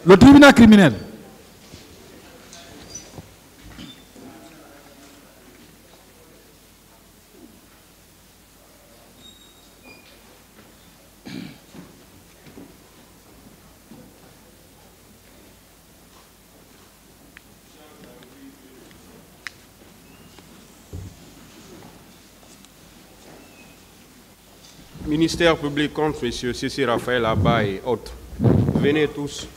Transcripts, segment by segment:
Le tribunal criminel. Ministère public contre M. Sissi Raphaël Abba et autres. Venez tous.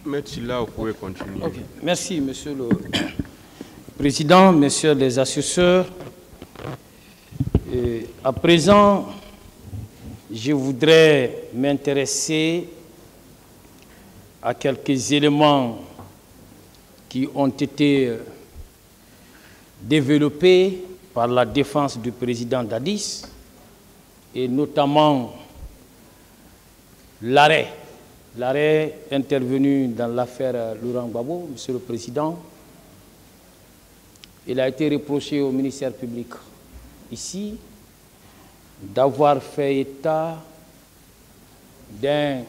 Merci, là, vous pouvez continuer. Okay. Merci, Monsieur le Président, Messieurs les assesseurs. À présent, je voudrais m'intéresser à quelques éléments qui ont été développés par la défense du président Dadis, et notamment l'arrêt intervenu dans l'affaire Laurent Gbagbo, Monsieur le Président. Il a été reproché au ministère public ici d'avoir fait état d'un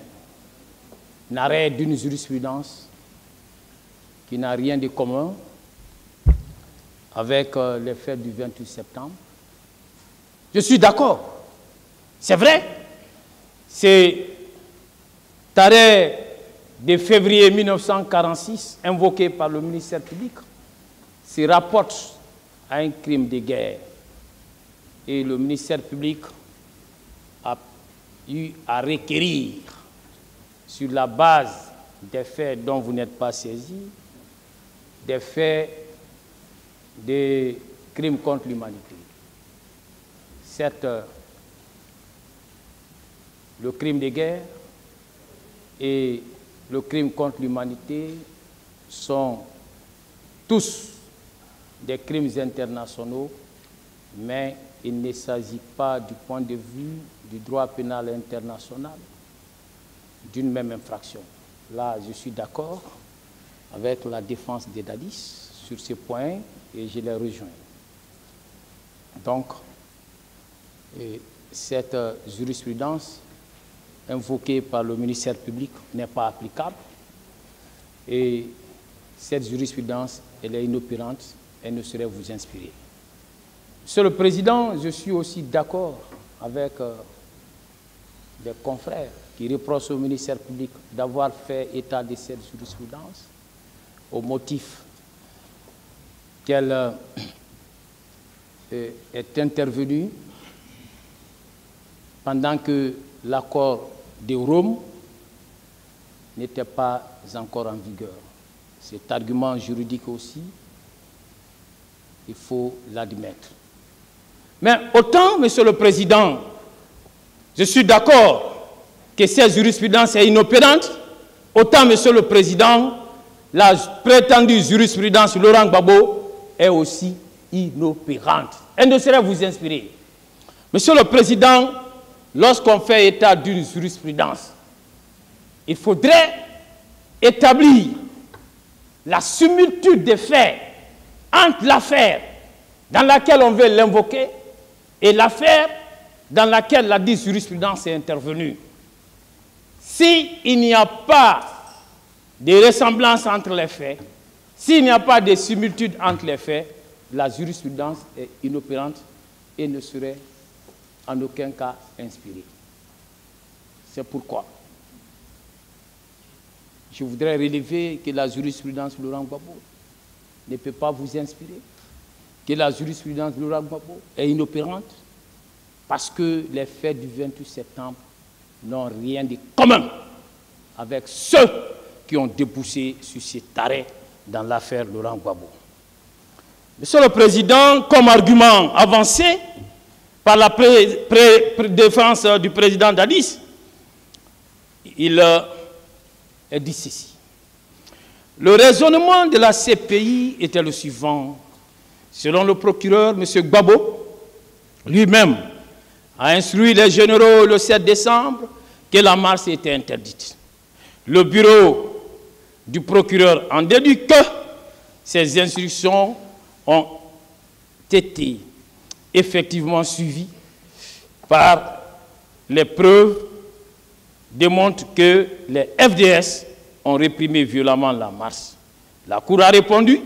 arrêt d'une jurisprudence qui n'a rien de commun avec les faits du 28 septembre. Je suis d'accord. C'est vrai. C'est arrêt de février 1946, invoqué par le ministère public, se rapporte à un crime de guerre. Et le ministère public a eu à requérir, sur la base des faits dont vous n'êtes pas saisi, des faits de crimes contre l'humanité. Certes, le crime de guerre et le crime contre l'humanité sont tous des crimes internationaux, mais il ne s'agit pas du point de vue du droit pénal international d'une même infraction. Là, je suis d'accord avec la défense des Dadis sur ce point et je les rejoins. Donc, cette jurisprudence invoquée par le ministère public n'est pas applicable et cette jurisprudence, elle est inopérante, elle ne saurait vous inspirer. Monsieur le Président, je suis aussi d'accord avec des confrères qui reprochent au ministère public d'avoir fait état de cette jurisprudence au motif qu'elle est intervenue pendant que l'accord de Rome n'était pas encore en vigueur. Cet argument juridique aussi, il faut l'admettre. Mais autant, Monsieur le Président, je suis d'accord que cette jurisprudence est inopérante, autant, Monsieur le Président, la prétendue jurisprudence Laurent Gbagbo est aussi inopérante. Elle ne saurait vous inspirer. Monsieur le Président, lorsqu'on fait état d'une jurisprudence, il faudrait établir la similitude des faits entre l'affaire dans laquelle on veut l'invoquer et l'affaire dans laquelle la dite jurisprudence est intervenue. S'il n'y a pas de ressemblance entre les faits, s'il n'y a pas de similitude entre les faits, la jurisprudence est inopérante et ne serait en aucun cas inspirée. C'est pourquoi je voudrais relever que la jurisprudence Laurent Gbagbo ne peut pas vous inspirer, que la jurisprudence Laurent Gbagbo est inopérante parce que les faits du 28 septembre n'ont rien de commun avec ceux qui ont débouché sur cet arrêt dans l'affaire Laurent Gbagbo. Monsieur le Président, comme argument avancé par la défense du président Dadis, il est dit ceci. Le raisonnement de la CPI était le suivant. Selon le procureur, M. Gbagbo, lui-même, a instruit les généraux le 7 décembre que la marche était interdite. Le bureau du procureur en déduit que ces instructions ont été effectivement suivies par les preuves démontrent que les FDS ont réprimé violemment la marche. La Cour a répondu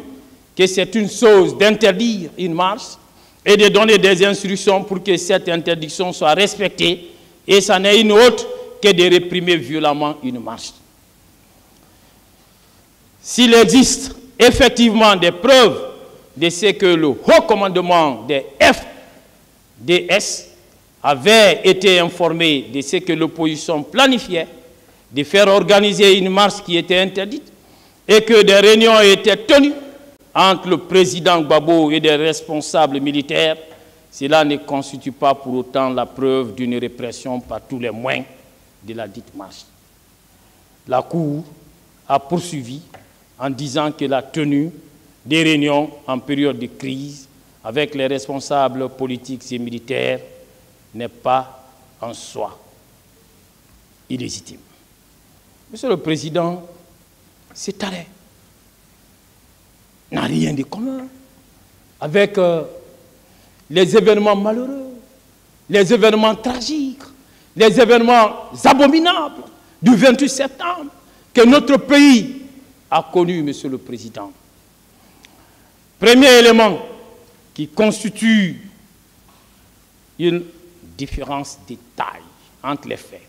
que c'est une chose d'interdire une marche et de donner des instructions pour que cette interdiction soit respectée, et ça n'est une autre que de réprimer violemment une marche. S'il existe effectivement des preuves de ce que le haut commandement des FDS avait été informé de ce que l'opposition planifiait, de faire organiser une marche qui était interdite, et que des réunions étaient tenues entre le président Gbagbo et des responsables militaires, cela ne constitue pas pour autant la preuve d'une répression par tous les moyens de la dite marche. La Cour a poursuivi en disant que la tenue des réunions en période de crise avec les responsables politiques et militaires n'est pas en soi illégitime. Monsieur le Président, cet arrêt n'a rien de commun avec les événements malheureux, les événements tragiques, les événements abominables du 28 septembre que notre pays a connu, Monsieur le Président. Premier élément qui constitue une différence de taille entre les faits.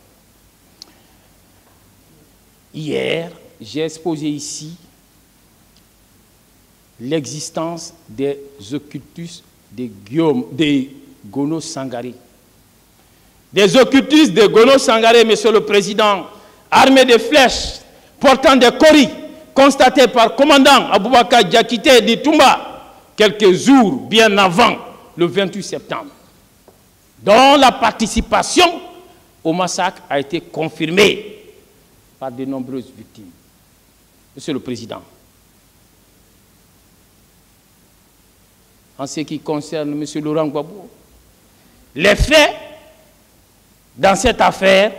Hier, j'ai exposé ici l'existence des occultus de Gono Sangaré. Des occultus de Gono Sangaré, Monsieur le Président, armés de flèches, portant des coris, constatés par commandant Aboubakar Diakité d'Itumba, quelques jours bien avant le 28 septembre, dont la participation au massacre a été confirmée par de nombreuses victimes. Monsieur le Président, en ce qui concerne M. Laurent Gbagbo, les faits dans cette affaire,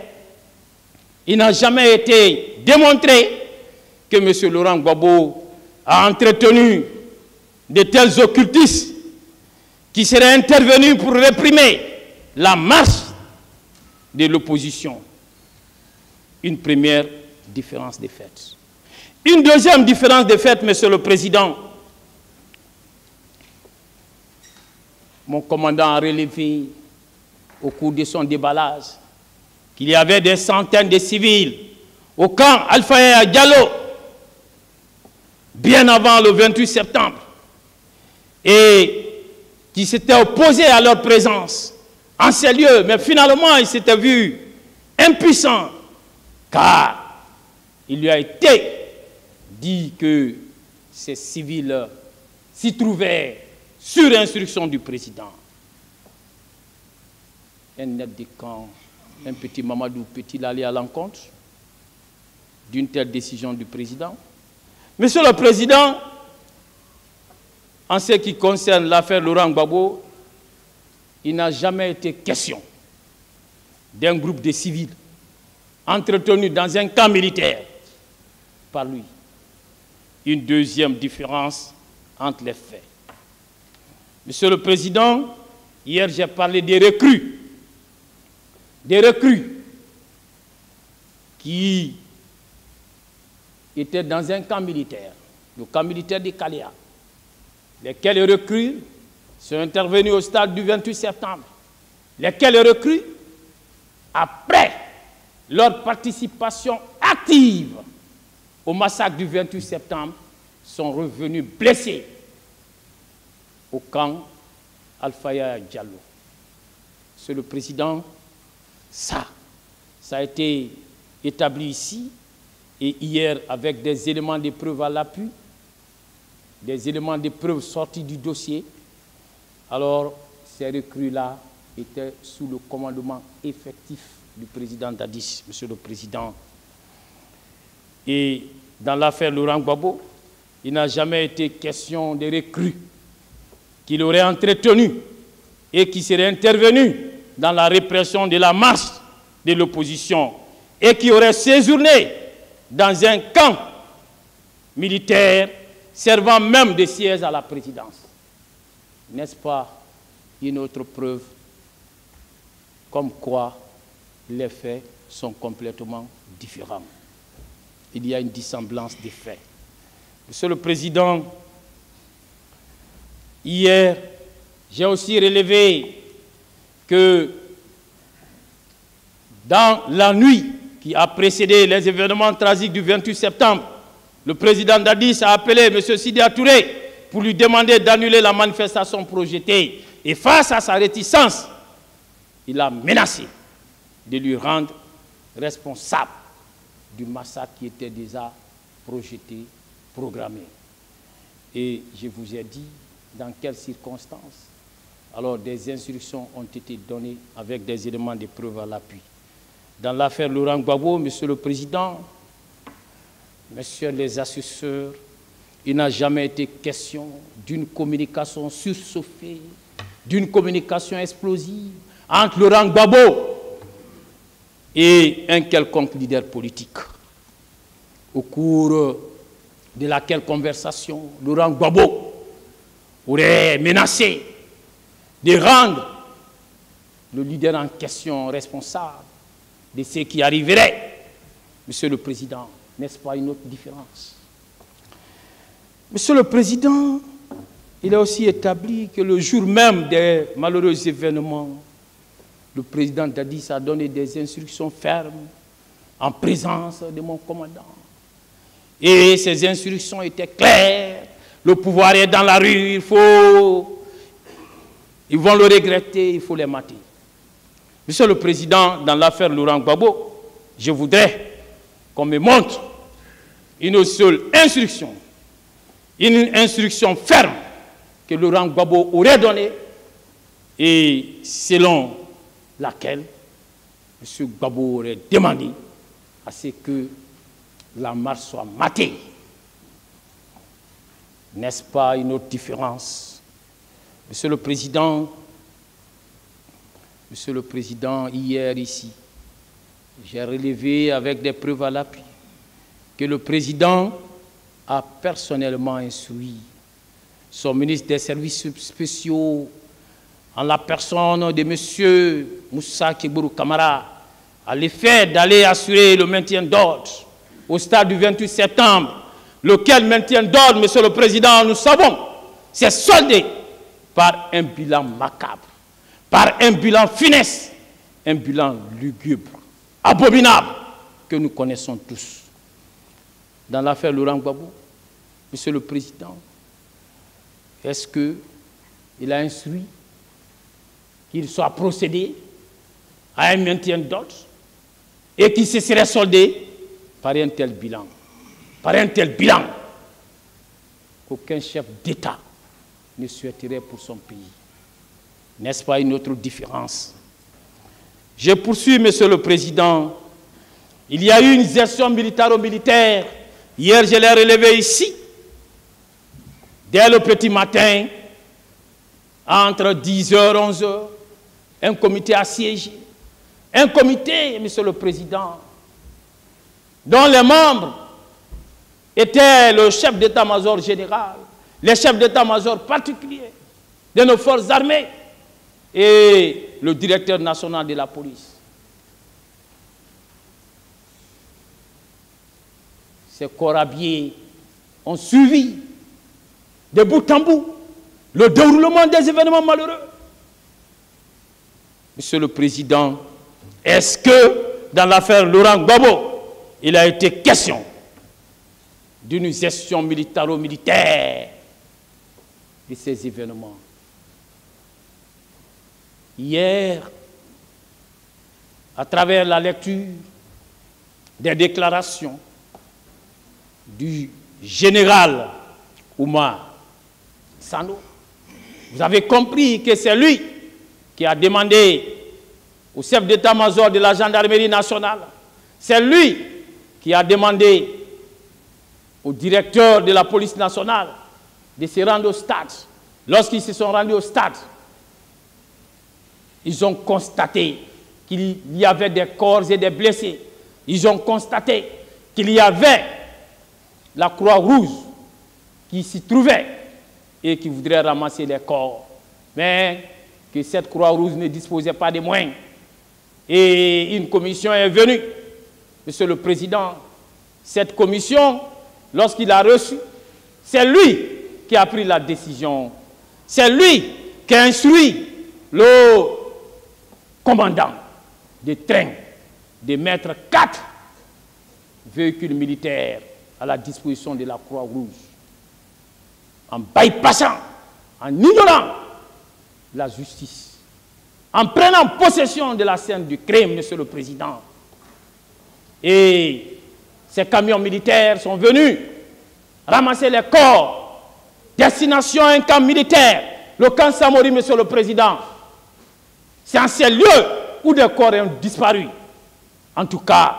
il n'a jamais été démontré que M. Laurent Gbagbo a entretenu de tels occultistes qui seraient intervenus pour réprimer la marche de l'opposition. Une première différence de fait. Une deuxième différence de fait, Monsieur le Président. Mon commandant a relevé au cours de son déballage qu'il y avait des centaines de civils au camp Alpha Diallo bien avant le 28 septembre et qui s'étaient opposés à leur présence en ces lieux, mais finalement ils s'étaient vus impuissants car il lui a été dit que ces civils s'y trouvaient sur instruction du président. Un aide de camp, un petit Mamadou peut-il aller à l'encontre d'une telle décision du président? Monsieur le Président, en ce qui concerne l'affaire Laurent Gbagbo, il n'a jamais été question d'un groupe de civils entretenu dans un camp militaire par lui. Une deuxième différence entre les faits. Monsieur le Président, hier j'ai parlé des recrues qui étaient dans un camp militaire, le camp militaire de Kaléa, lesquels recrues sont intervenus au stade du 28 septembre, lesquels recrues, après leur participation active au massacre du 28 septembre, sont revenus blessés au camp Alpha Diallo. Monsieur le Président, ça a été établi ici et hier avec des éléments de preuve à l'appui, des éléments de preuve sortis du dossier. Alors, ces recrues-là étaient sous le commandement effectif du président Dadis, Monsieur le Président. Et dans l'affaire Laurent Gbagbo, il n'a jamais été question de recrues qu'il aurait entretenues et qui seraient intervenues dans la répression de la marche de l'opposition et qui auraient séjourné dans un camp militaire servant même de siège à la présidence. N'est-ce pas une autre preuve comme quoi les faits sont complètement différents? Il y a une dissemblance des faits. Monsieur le Président, hier, j'ai aussi relevé que dans la nuit qui a précédé les événements tragiques du 28 septembre, le président Dadis a appelé M. Sidya Touré pour lui demander d'annuler la manifestation projetée. Et face à sa réticence, il a menacé de lui rendre responsable du massacre qui était déjà projeté, programmé. Et je vous ai dit dans quelles circonstances. Alors des instructions ont été données avec des éléments de preuve à l'appui. Dans l'affaire Laurent Gbagbo, Monsieur le Président, Messieurs les assesseurs, il n'a jamais été question d'une communication surchauffée, d'une communication explosive entre Laurent Gbagbo et un quelconque leader politique. Au cours de laquelle conversation, Laurent Gbagbo aurait menacé de rendre le leader en question responsable de ce qui arriverait. Monsieur le Président, n'est-ce pas une autre différence? Monsieur le Président, il a aussi établi que le jour même des malheureux événements, le président Dadis a donné des instructions fermes en présence de mon commandant. Et ces instructions étaient claires. Le pouvoir est dans la rue, ils vont le regretter, il faut les mater. Monsieur le Président, dans l'affaire Laurent Gbagbo, je voudrais qu'on me montre une seule instruction, une instruction ferme que Laurent Gbagbo aurait donnée et selon laquelle M. Gbagbo aurait demandé à ce que la marche soit matée. N'est-ce pas une autre différence? Monsieur le Président, hier ici, j'ai relevé avec des preuves à l'appui que le Président a personnellement instruit son ministre des Services spéciaux en la personne de M. Moussa Kebourou Kamara à l'effet d'aller assurer le maintien d'ordre au stade du 28 septembre, lequel maintien d'ordre, Monsieur le Président, nous savons, c'est soldé par un bilan macabre, par un bilan funeste, un bilan lugubre, abominable, que nous connaissons tous. Dans l'affaire Laurent Gbagbo, Monsieur le Président, est-ce qu'il a instruit qu'il soit procédé à un maintien d'ordre et qu'il se serait soldé par un tel bilan? Par un tel bilan qu'aucun chef d'État ne souhaiterait pour son pays. N'est-ce pas une autre différence? Je poursuis, Monsieur le Président. Il y a eu une gestion militaro-militaire. Hier, je l'ai relevé ici. Dès le petit matin, entre 10h et 11h, un comité assiégé. Un comité, Monsieur le Président, dont les membres étaient le chef d'état-major général, les chefs d'état-major particuliers de nos forces armées et le directeur national de la police. Ces corabiers ont suivi de bout en bout le déroulement des événements malheureux. Monsieur le Président, est-ce que dans l'affaire Laurent Gbagbo, il a été question d'une gestion militaro-militaire de ces événements? Hier, à travers la lecture des déclarations du général Oumar Sano, vous avez compris que c'est lui qui a demandé au chef d'état-major de la gendarmerie nationale, c'est lui qui a demandé au directeur de la police nationale de se rendre au stade. Lorsqu'ils se sont rendus au stade, ils ont constaté qu'il y avait des corps et des blessés. Ils ont constaté qu'il y avait la Croix-Rouge qui s'y trouvait et qui voudrait ramasser les corps. Mais que cette Croix-Rouge ne disposait pas de moyens. Et une commission est venue. Monsieur le Président, cette commission, lorsqu'il a reçu, c'est lui qui a pris la décision. C'est lui qui a instruit le commandant de train de mettre 4 véhicules militaires à la disposition de la Croix-Rouge, en bypassant, en ignorant la justice, en prenant possession de la scène du crime, Monsieur le Président. Et ces camions militaires sont venus ramasser les corps, destination à un camp militaire, le camp Samori, Monsieur le Président. C'est en ces lieux où des corps ont disparu. En tout cas,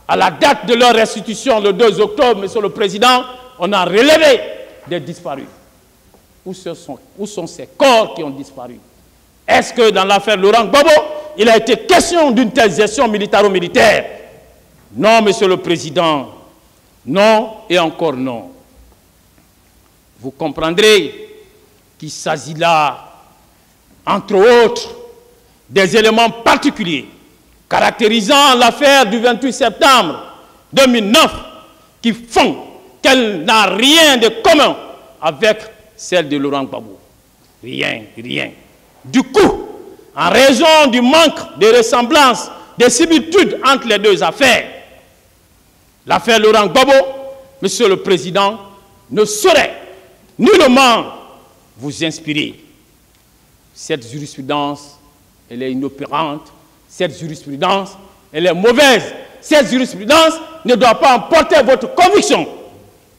à la date de leur restitution, le 2 octobre, Monsieur le Président, on a relevé des disparus. Où sont ces corps qui ont disparu? Est-ce que dans l'affaire Laurent Gbagbo, il a été question d'une telle gestion militaro-militaire? Non, Monsieur le Président. Non et encore non. Vous comprendrez qu'il s'agit là, entre autres, des éléments particuliers caractérisant l'affaire du 28 septembre 2009 qui font qu'elle n'a rien de commun avec celle de Laurent Gbagbo. Rien, rien. Du coup, en raison du manque de ressemblance, de similitude entre les deux affaires, l'affaire Laurent Gbagbo, Monsieur le Président, ne saurait nullement vous inspirer. Cette jurisprudence, elle est inopérante. Cette jurisprudence, elle est mauvaise. Cette jurisprudence ne doit pas emporter votre conviction,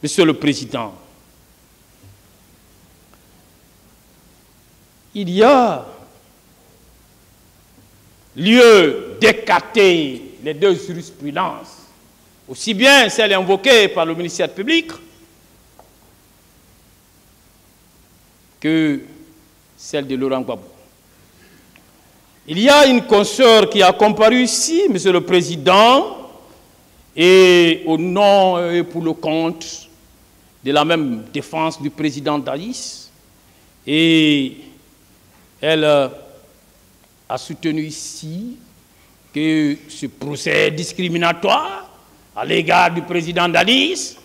Monsieur le Président. Il y a lieu d'écarter les deux jurisprudences, aussi bien celle invoquée par le ministère public que celle de Laurent Gbagbo. Il y a une consoeur qui a comparu ici, Monsieur le Président, et au nom et pour le compte de la même défense du président Daïs, et elle a soutenu ici que ce procès discriminatoire à l'égard du président Daïs,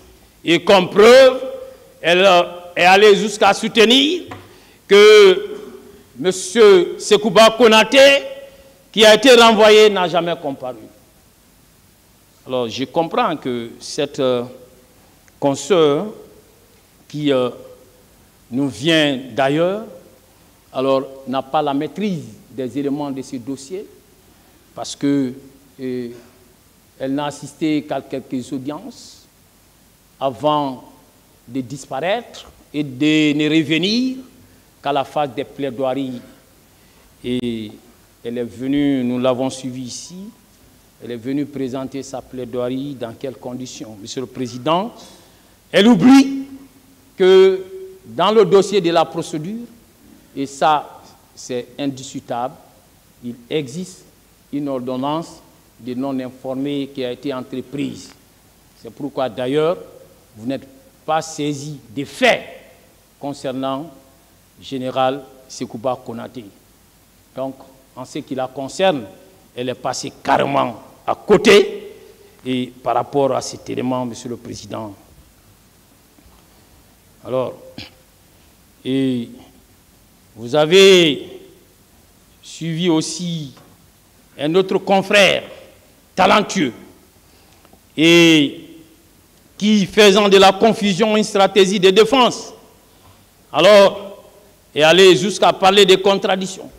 et comme preuve, elle est allée jusqu'à soutenir que M. Sekouba Konaté, qui a été renvoyé, n'a jamais comparu. Alors, je comprends que cette consoeur qui nous vient d'ailleurs, alors n'a pas la maîtrise des éléments de ce dossier, parce que elle n'a assisté qu'à quelques audiences avant de disparaître et de ne revenir qu'à la phase des plaidoiries. Et elle est venue, nous l'avons suivi ici, elle est venue présenter sa plaidoirie dans quelles conditions? Monsieur le Président, elle oublie que dans le dossier de la procédure, et ça c'est indiscutable, il existe une ordonnance de non-informé qui a été entreprise. C'est pourquoi d'ailleurs, vous n'êtes pas saisi des faits concernant Général Sekouba Konaté. Donc, en ce qui la concerne, elle est passée carrément à côté. Et par rapport à cet élément, Monsieur le Président. Alors, et vous avez suivi aussi un autre confrère talentueux et qui, faisant de la confusion une stratégie de défense, alors est allé jusqu'à parler de contradictions,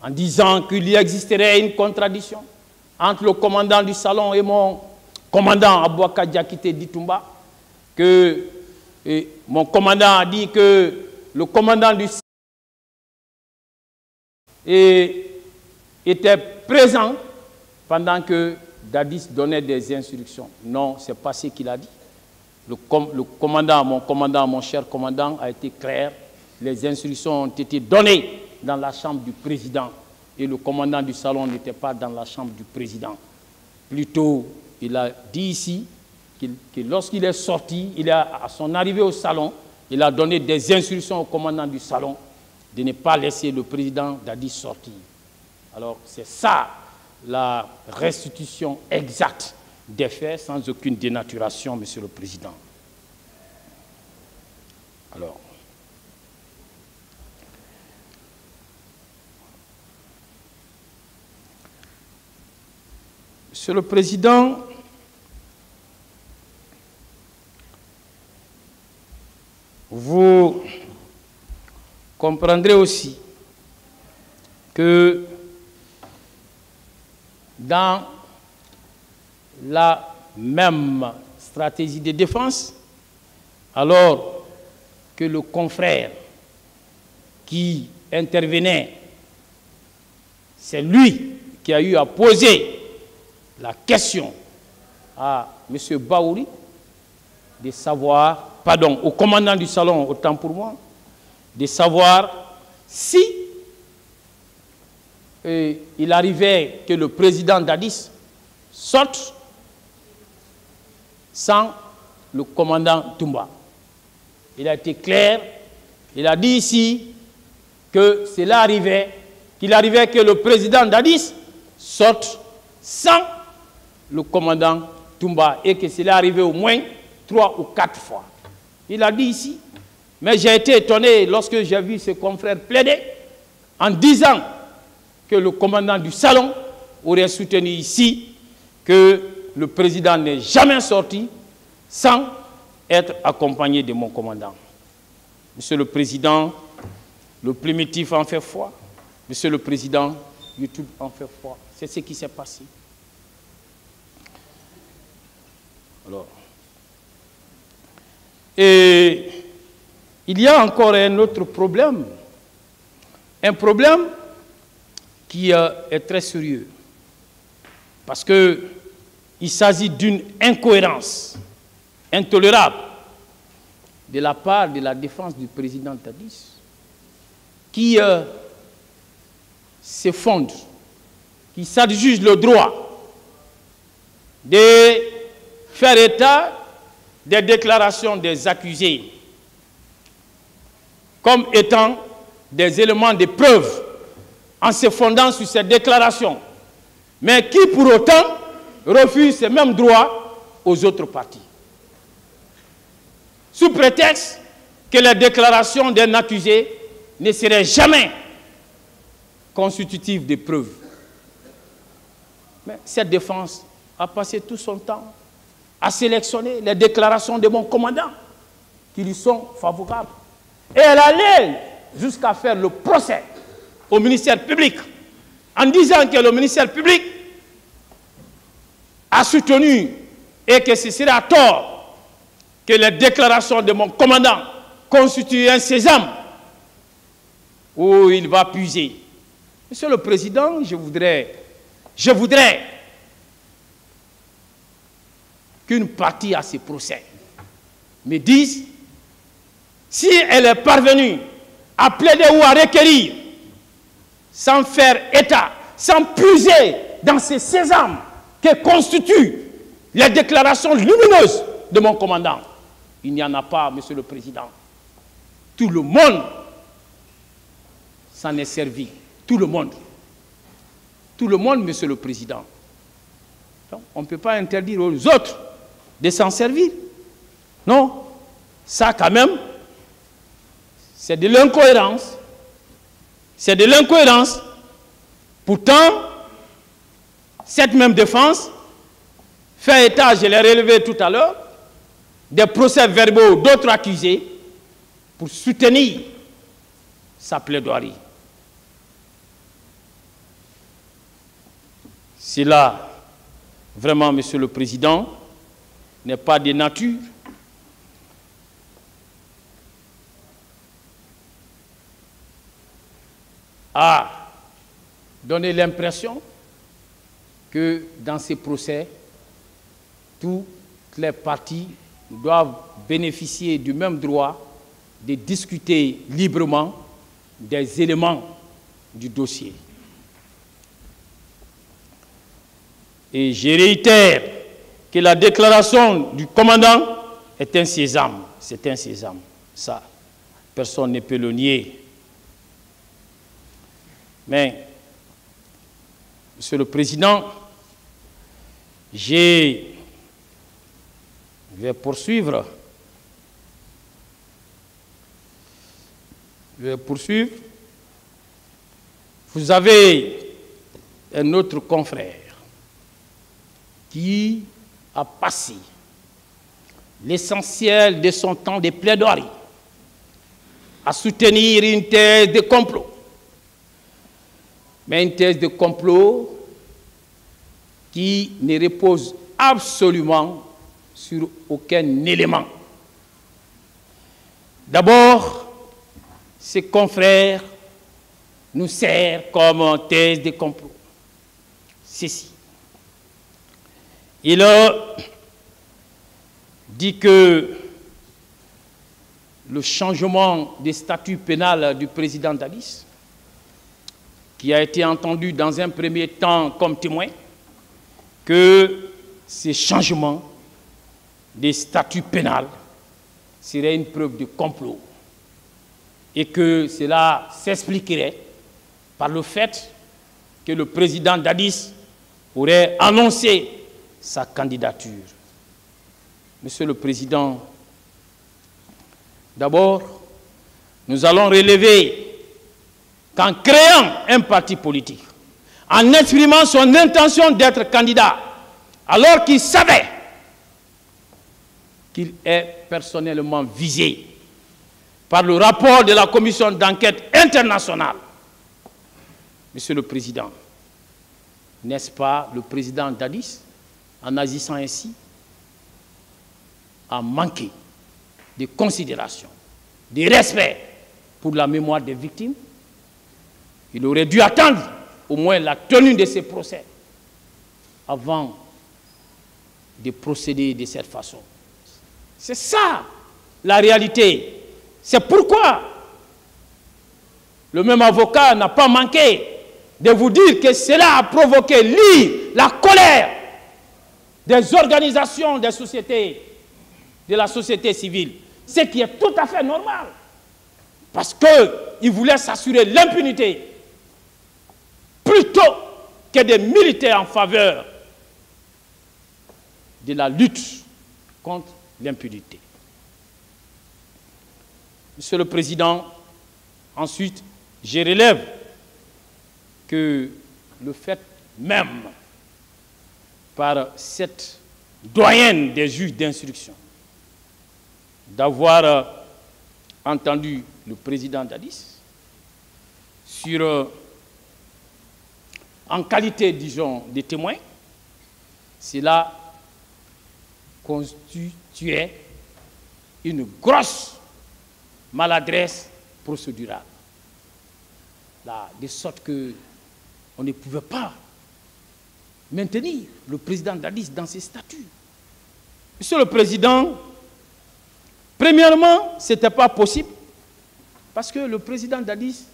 en disant qu'il y existerait une contradiction entre le commandant du salon et mon commandant Abouaka Diakité Ditumba, que mon commandant a dit que le commandant du salon était présent pendant que Dadis donnait des instructions. Non, ce n'est pas ce qu'il a dit. Mon cher commandant, a été clair. Les instructions ont été données dans la chambre du président. Et le commandant du salon n'était pas dans la chambre du président. Plutôt, il a dit ici que lorsqu'il est sorti, à son arrivée au salon, il a donné des instructions au commandant du salon de ne pas laisser le président Dadis sortir. Alors, c'est ça la restitution exacte des faits sans aucune dénaturation, Monsieur le Président. Alors, Monsieur le Président, vous comprendrez aussi que dans la même stratégie de défense, alors que le confrère qui intervenait, c'est lui qui a eu à poser la question à M. Baouri de savoir, pardon, au commandant du salon, autant pour moi, de savoir si il arrivait que le président Dadis sorte sans le commandant Toumba. Il a été clair, il a dit ici que cela arrivait, qu'il arrivait que le président Dadis sorte sans le commandant Toumba et que cela arrivait au moins 3 ou 4 fois. Il a dit ici, mais j'ai été étonné lorsque j'ai vu ses confrères plaider en disant que le commandant du salon aurait soutenu ici que le président n'est jamais sorti sans être accompagné de mon commandant. Monsieur le Président, le primitif en fait foi. Monsieur le Président, YouTube en fait foi. C'est ce qui s'est passé. Alors, et il y a encore un autre problème. Un problème qui est très sérieux. Parce qu'il s'agit d'une incohérence intolérable de la part de la défense du président Dadis qui se fonde, qui s'adjuge le droit de faire état des déclarations des accusés comme étant des éléments de preuve en se fondant sur ces déclarations, mais qui pour autant refuse ces mêmes droits aux autres parties. Sous prétexte que les déclarations d'un accusé ne seraient jamais constitutives de preuves. Mais cette défense a passé tout son temps à sélectionner les déclarations de mon commandant qui lui sont favorables. Et elle allait jusqu'à faire le procès au ministère public en disant que le ministère public a soutenu et que ce serait à tort que les déclarations de mon commandant constituent un sésame où il va puiser. Monsieur le Président, je voudrais qu'une partie à ce procès me dise si elle est parvenue à plaider ou à requérir sans faire état, sans puiser dans ces sésames que constituent les déclarations lumineuses de mon commandant. Il n'y en a pas, Monsieur le Président. Tout le monde s'en est servi. Tout le monde. Tout le monde, Monsieur le Président. Donc, on ne peut pas interdire aux autres de s'en servir. Non. Ça, quand même, c'est de l'incohérence. C'est de l'incohérence. Pourtant, cette même défense fait état, je l'ai relevé tout à l'heure, des procès-verbaux d'autres accusés pour soutenir sa plaidoirie. C'est là vraiment, Monsieur le Président, n'est pas de nature à donner l'impression que dans ces procès, toutes les parties doivent bénéficier du même droit de discuter librement des éléments du dossier. Et je réitère que la déclaration du commandant est un sésame. C'est un sésame. Ça, personne ne peut le nier. Mais, Monsieur le Président, je vais poursuivre. Vous avez un autre confrère qui a passé l'essentiel de son temps de plaidoirie à soutenir une thèse de complot. Mais une thèse de complot qui ne repose absolument sur aucun élément. D'abord, ses confrères nous servent comme thèse de complot. Ceci. Il a dit que le changement des statuts pénal du président Dadis, qui a été entendu dans un premier temps comme témoin, que ces changements des statuts pénals seraient une preuve de complot et que cela s'expliquerait par le fait que le président Dadis aurait annoncé sa candidature. Monsieur le Président, d'abord, nous allons relever qu'en créant un parti politique, en exprimant son intention d'être candidat, alors qu'il savait qu'il est personnellement visé par le rapport de la commission d'enquête internationale. Monsieur le Président, n'est-ce pas le président Dadis, en agissant ainsi, a manqué de considération, de respect pour la mémoire des victimes? Il aurait dû attendre au moins la tenue de ces procès avant de procéder de cette façon. C'est ça la réalité. C'est pourquoi le même avocat n'a pas manqué de vous dire que cela a provoqué la colère des organisations des sociétés, de la société civile, ce qui est tout à fait normal, parce qu'il voulait s'assurer l'impunité plutôt que de militer en faveur de la lutte contre l'impunité. Monsieur le Président, ensuite, je relève que le fait même par cette doyenne des juges d'instruction d'avoir entendu le président Dadis en qualité, disons, de témoin, cela constituait une grosse maladresse procédurale. De sorte qu'on ne pouvait pas maintenir le président Dadis dans ses statuts. Monsieur le Président, premièrement, ce n'était pas possible parce que le président Dadis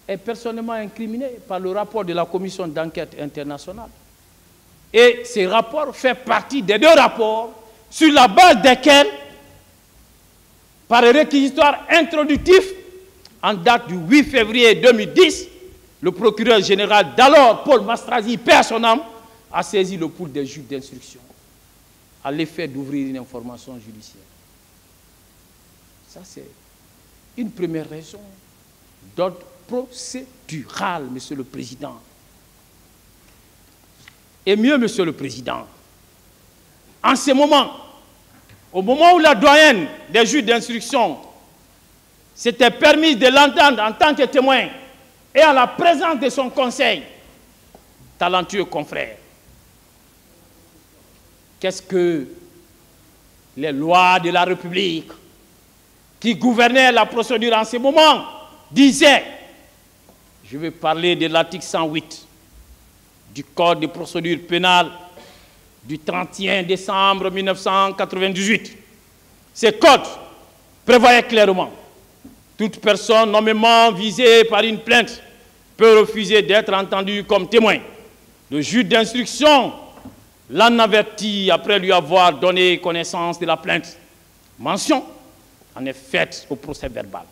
est personnellement incriminé par le rapport de la commission d'enquête internationale. Et ce rapport fait partie des deux rapports sur la base desquels, par réquisitoire introductif, en date du 8 février 2010, le procureur général d'alors, Paul Mastrazi, paix à son âme, a saisi le pool des juges d'instruction à l'effet d'ouvrir une information judiciaire. Ça, c'est une première raison d'ordre procédural, Monsieur le Président. Et mieux, Monsieur le Président, en ce moment, au moment où la doyenne des juges d'instruction s'était permise de l'entendre en tant que témoin et à la présence de son conseil, talentueux confrère, qu'est-ce que les lois de la République qui gouvernaient la procédure en ce moment disaient. Je vais parler de l'article 108 du Code de procédure pénale du 31 décembre 1998. Ce code prévoyait clairement toute personne nommément visée par une plainte peut refuser d'être entendue comme témoin. Le juge d'instruction l'en avertit après lui avoir donné connaissance de la plainte. Mention en est faite au procès verbal.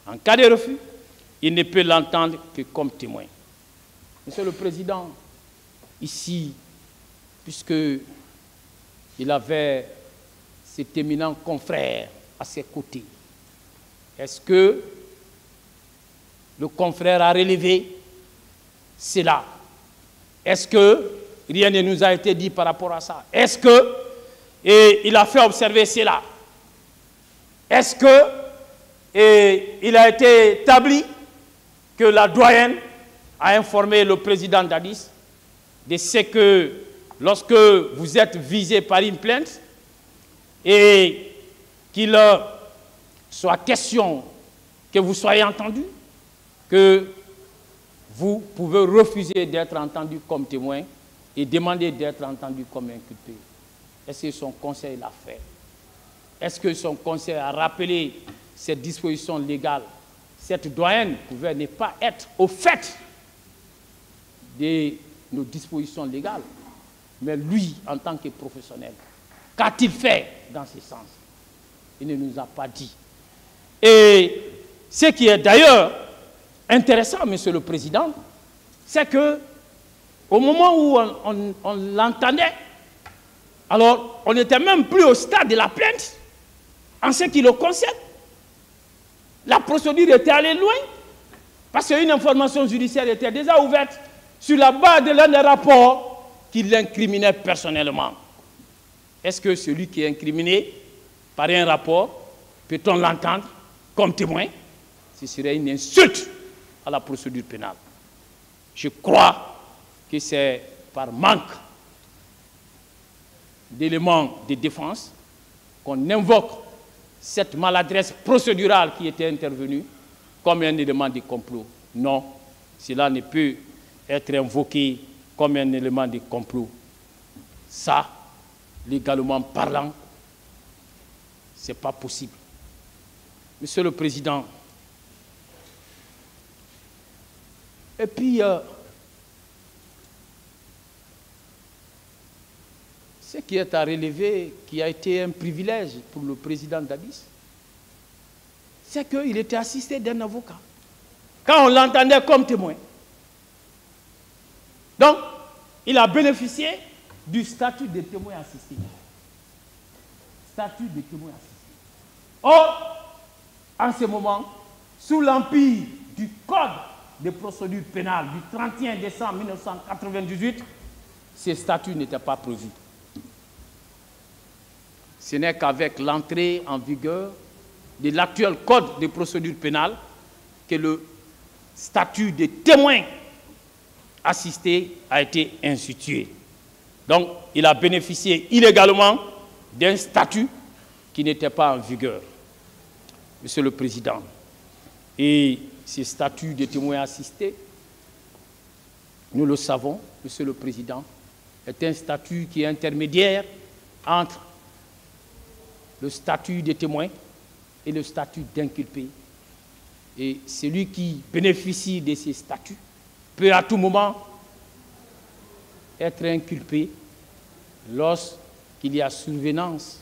En cas de refus, il ne peut l'entendre que comme témoin. Monsieur le Président, ici, puisqu'il avait cet éminent confrère à ses côtés, est-ce que le confrère a relevé cela? Est-ce que rien ne nous a été dit par rapport à ça? Est-ce qu'il a fait observer cela? Est-ce qu'il a été établi que la doyenne a informé le président Dadis de ce que lorsque vous êtes visé par une plainte et qu'il soit question que vous soyez entendu, que vous pouvez refuser d'être entendu comme témoin et demander d'être entendu comme inculpé? Est-ce que son conseil l'a fait? Est-ce que son conseil a rappelé cette disposition légale? Cette doyenne pouvait ne pas être au fait de nos dispositions légales, mais lui, en tant que professionnel, qu'a-t-il fait dans ce sens? Il ne nous a pas dit. Et ce qui est d'ailleurs intéressant, Monsieur le Président, c'est que au moment où on l'entendait, alors on n'était même plus au stade de la plainte en ce qui le concerne. La procédure était allée loin parce qu'une information judiciaire était déjà ouverte sur la base de l'un des rapports qui l'incriminait personnellement. Est-ce que celui qui est incriminé par un rapport, peut-on l'entendre comme témoin? Ce serait une insulte à la procédure pénale. Je crois que c'est par manque d'éléments de défense qu'on invoque cette maladresse procédurale qui était intervenue comme un élément de complot. Non, cela ne peut être invoqué comme un élément de complot. Ça, légalement parlant, ce n'est pas possible. Monsieur le Président, et puis, ce qui est à relever, qui a été un privilège pour le président Dadis, c'est qu'il était assisté d'un avocat. Quand on l'entendait comme témoin. Donc, il a bénéficié du statut de témoin assisté. Statut de témoin assisté. Or, en ce moment, sous l'empire du Code de procédure pénale du 31 décembre 1998, ce statut n'était pas prévu. Ce n'est qu'avec l'entrée en vigueur de l'actuel Code de procédure pénale que le statut de témoin assisté a été institué. Donc, il a bénéficié illégalement d'un statut qui n'était pas en vigueur. Monsieur le Président, et ce statut de témoin assisté, nous le savons, Monsieur le Président, est un statut qui est intermédiaire entre le statut de témoin et le statut d'inculpé. Et celui qui bénéficie de ces statuts peut à tout moment être inculpé lorsqu'il y a survenance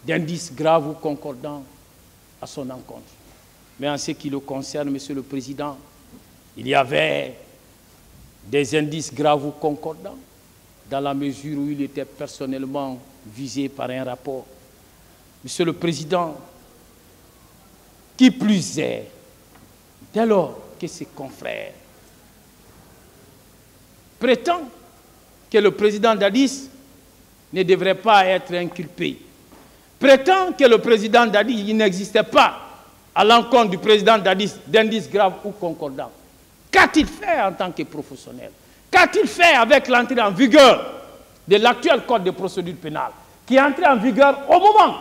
d'indices graves ou concordants à son encontre. Mais en ce qui le concerne, Monsieur le Président, il y avait des indices graves ou concordants dans la mesure où il était personnellement visé par un rapport. Monsieur le Président, qui plus est, dès lors que ses confrères prétendent que le président Dadis ne devrait pas être inculpé, prétend que le président Dadis n'existait pas à l'encontre du président Dadis d'indices graves ou concordants. Qu'a-t-il fait en tant que professionnel? Qu'a-t-il fait avec l'entrée en vigueur de l'actuel code de procédure pénale, qui est entré en vigueur au moment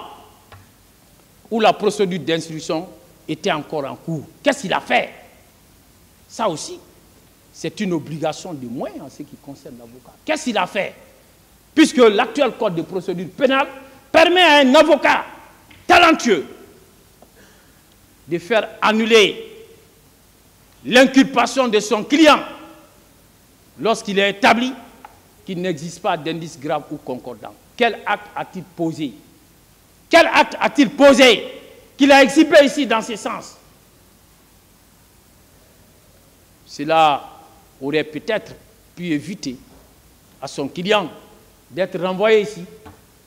où la procédure d'instruction était encore en cours. Qu'est-ce qu'il a fait? Ça aussi, c'est une obligation de moins en ce qui concerne l'avocat. Qu'est-ce qu'il a fait? Puisque l'actuel code de procédure pénale permet à un avocat talentueux de faire annuler l'inculpation de son client lorsqu'il est établi qu'il n'existe pas d'indice grave ou concordant. Quel acte a-t-il posé? Quel acte a-t-il posé qu'il a exhibé ici dans ce sens? Cela aurait peut-être pu éviter à son client d'être renvoyé ici.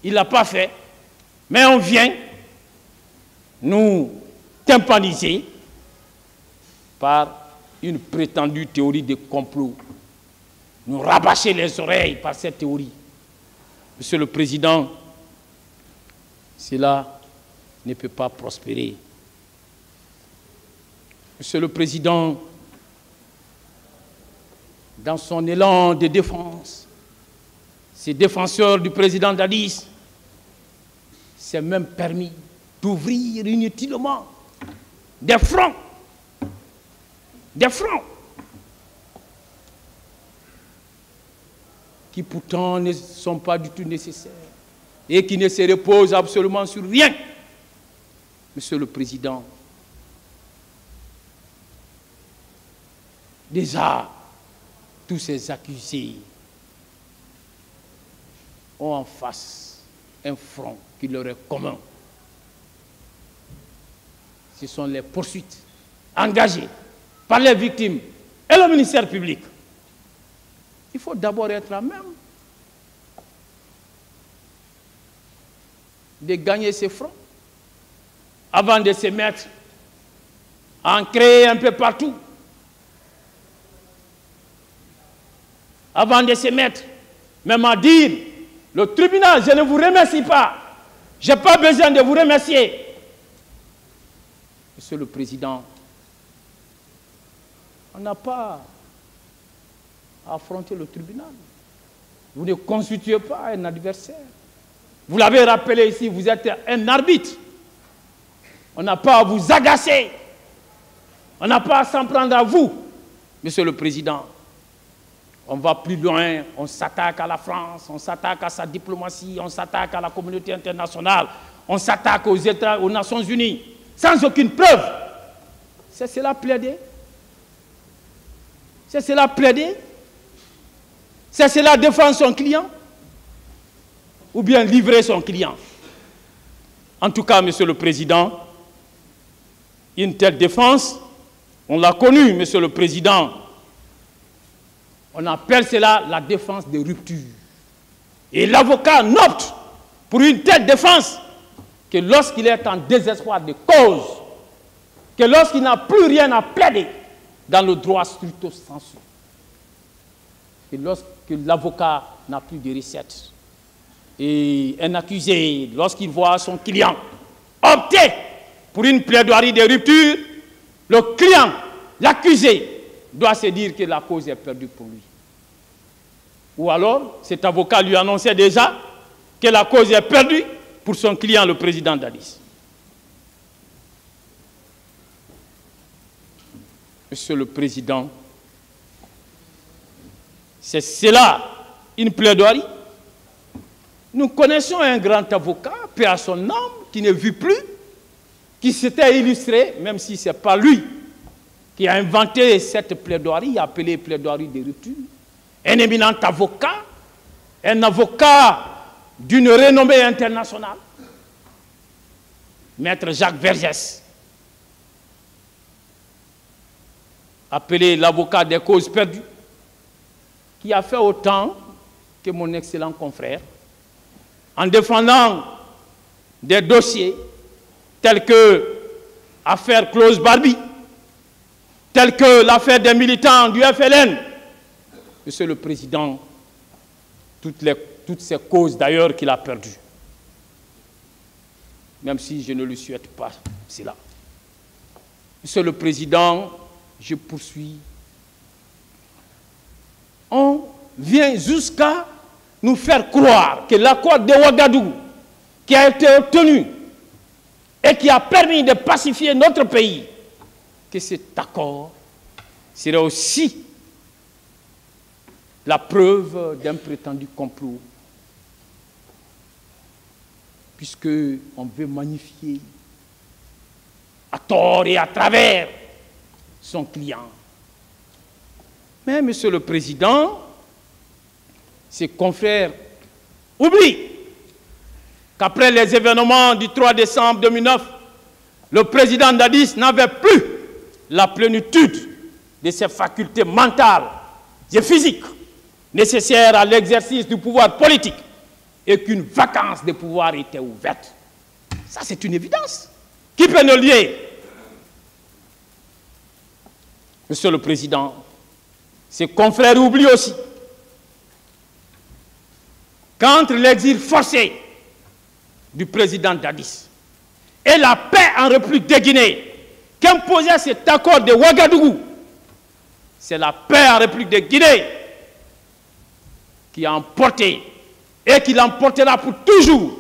Il ne l'a pas fait, mais on vient nous tympaniser par une prétendue théorie de complot, nous rabâcher les oreilles par cette théorie. Monsieur le Président, cela ne peut pas prospérer. Monsieur le Président, dans son élan de défense, ces défenseurs du président Dadis s'est même permis d'ouvrir inutilement des fronts qui pourtant ne sont pas du tout nécessaires et qui ne se reposent absolument sur rien. Monsieur le Président, déjà, tous ces accusés ont en face un front qui leur est commun. Ce sont les poursuites engagées par les victimes et le ministère public. Il faut d'abord être à même de gagner ces fronts avant de se mettre à en créer un peu partout. Avant de se mettre même à dire, le tribunal, je ne vous remercie pas. Je n'ai pas besoin de vous remercier. Monsieur le Président, on n'a pas à affronter le tribunal. Vous ne constituez pas un adversaire. Vous l'avez rappelé ici, vous êtes un arbitre. On n'a pas à vous agacer. On n'a pas à s'en prendre à vous, Monsieur le Président. On va plus loin, on s'attaque à la France, on s'attaque à sa diplomatie, on s'attaque à la communauté internationale, on s'attaque aux Nations Unies, sans aucune preuve. C'est cela plaider. C'est cela plaider. C'est cela défendre son client. Ou bien livrer son client. En tout cas, Monsieur le Président, une telle défense, on l'a connue, Monsieur le Président. On appelle cela la défense de rupture. Et l'avocat n'opte pour une telle défense que lorsqu'il est en désespoir de cause, que lorsqu'il n'a plus rien à plaider dans le droit stricto sensu, et lorsque l'avocat n'a plus de recettes. Et un accusé, lorsqu'il voit son client opter pour une plaidoirie de rupture, le client, l'accusé, doit se dire que la cause est perdue pour lui. Ou alors, cet avocat lui annonçait déjà que la cause est perdue pour son client, le président Dadis. Monsieur le Président, c'est cela une plaidoirie. Nous connaissons un grand avocat, paix à son âme, qui ne vit plus, qui s'était illustré, même si ce n'est pas lui qui a inventé cette plaidoirie, appelée plaidoirie de rupture. Un éminent avocat, un avocat d'une renommée internationale, Maître Jacques Vergès, appelé l'avocat des causes perdues, qui a fait autant que mon excellent confrère, en défendant des dossiers tels que l'affaire Clause Barbie, tels que l'affaire des militants du FLN. Monsieur le Président, toutes ces causes d'ailleurs qu'il a perdues, même si je ne lui souhaite pas cela. Monsieur le Président, je poursuis. On vient jusqu'à nous faire croire que l'accord de Ouagadougou, qui a été obtenu et qui a permis de pacifier notre pays, que cet accord serait aussi la preuve d'un prétendu complot, puisqu'on veut magnifier à tort et à travers son client. Mais, Monsieur le Président, ses confrères oublient qu'après les événements du 3 décembre 2009, le président Dadis n'avait plus la plénitude de ses facultés mentales et physiques nécessaires à l'exercice du pouvoir politique et qu'une vacance de pouvoir était ouverte. Ça, c'est une évidence. Qui peut nous lier? Monsieur le Président, ses confrères oublient aussi qu'entre l'exil forcé du président Dadis et la paix en République de Guinée qu'imposait cet accord de Ouagadougou, c'est la paix en République de Guinée qui a emporté et qui l'emportera pour toujours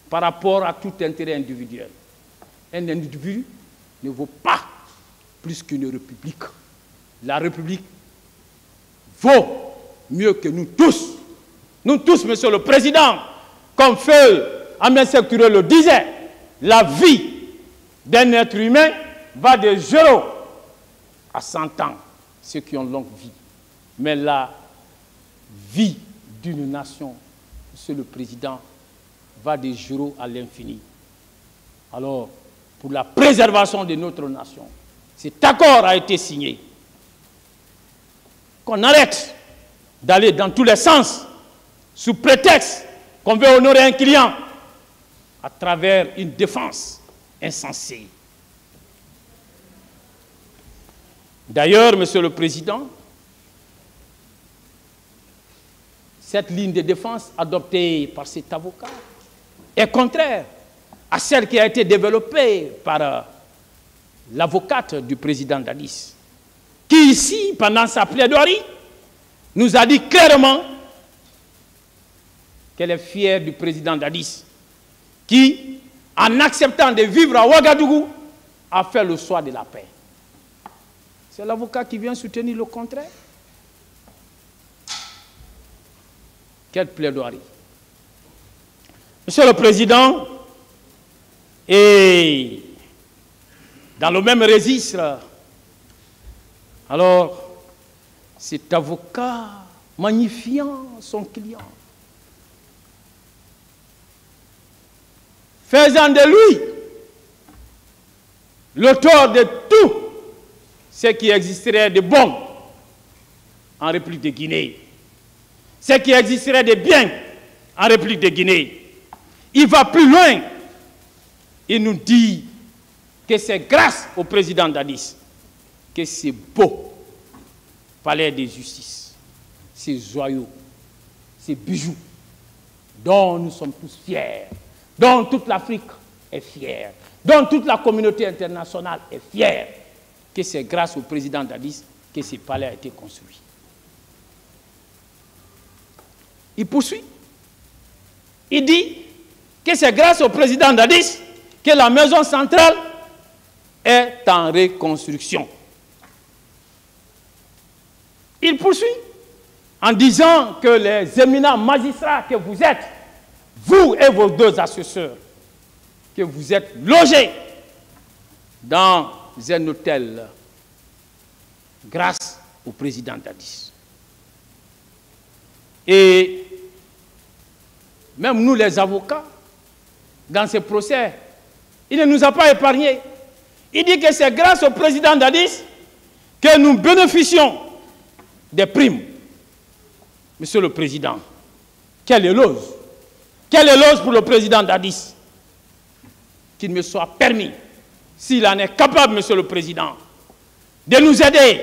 par rapport à tout intérêt individuel. Un individu ne vaut pas plus qu'une république. La république vaut mieux que nous tous. Nous tous, Monsieur le Président, comme Feu Ahmed Sékou Touré le disait, la vie d'un être humain va de 0 à 100 ans, ceux qui ont longue vie. Mais la vie d'une nation, Monsieur le Président, va de 0 à l'infini. Alors, pour la préservation de notre nation, cet accord a été signé. Qu'on arrête d'aller dans tous les sens, sous prétexte qu'on veut honorer un client, à travers une défense insensée. D'ailleurs, Monsieur le Président, cette ligne de défense adoptée par cet avocat est contraire à celle qui a été développée par l'avocate du président Dadis, qui ici, pendant sa plaidoirie, nous a dit clairement qu'elle est fière du président Dadis, qui, en acceptant de vivre à Ouagadougou, a fait le choix de la paix. C'est l'avocat qui vient soutenir le contraire. Quelle plaidoirie. Monsieur le Président, et dans le même registre, alors, cet avocat magnifiant son client, faisant de lui l'auteur de tout ce qui existerait de bon en République de Guinée, ce qui existerait de bien en République de Guinée. Il va plus loin. Il nous dit que c'est grâce au président Dadis que ces beaux palais de justice, ces joyaux, ces bijoux dont nous sommes tous fiers, dont toute l'Afrique est fière, dont toute la communauté internationale est fière, que c'est grâce au président Dadis que ces palais ont été construits. Il poursuit. Il dit que c'est grâce au président Dadis que la maison centrale est en reconstruction. Il poursuit en disant que les éminents magistrats que vous êtes, vous et vos 2 assesseurs, que vous êtes logés dans un hôtel grâce au président Dadis. Et même nous, les avocats, dans ce procès, il ne nous a pas épargnés. Il dit que c'est grâce au président Dadis que nous bénéficions des primes. Monsieur le Président, quelle éloge! Quelle éloge pour le président Dadis! Qu'il me soit permis, s'il en est capable, Monsieur le Président, de nous aider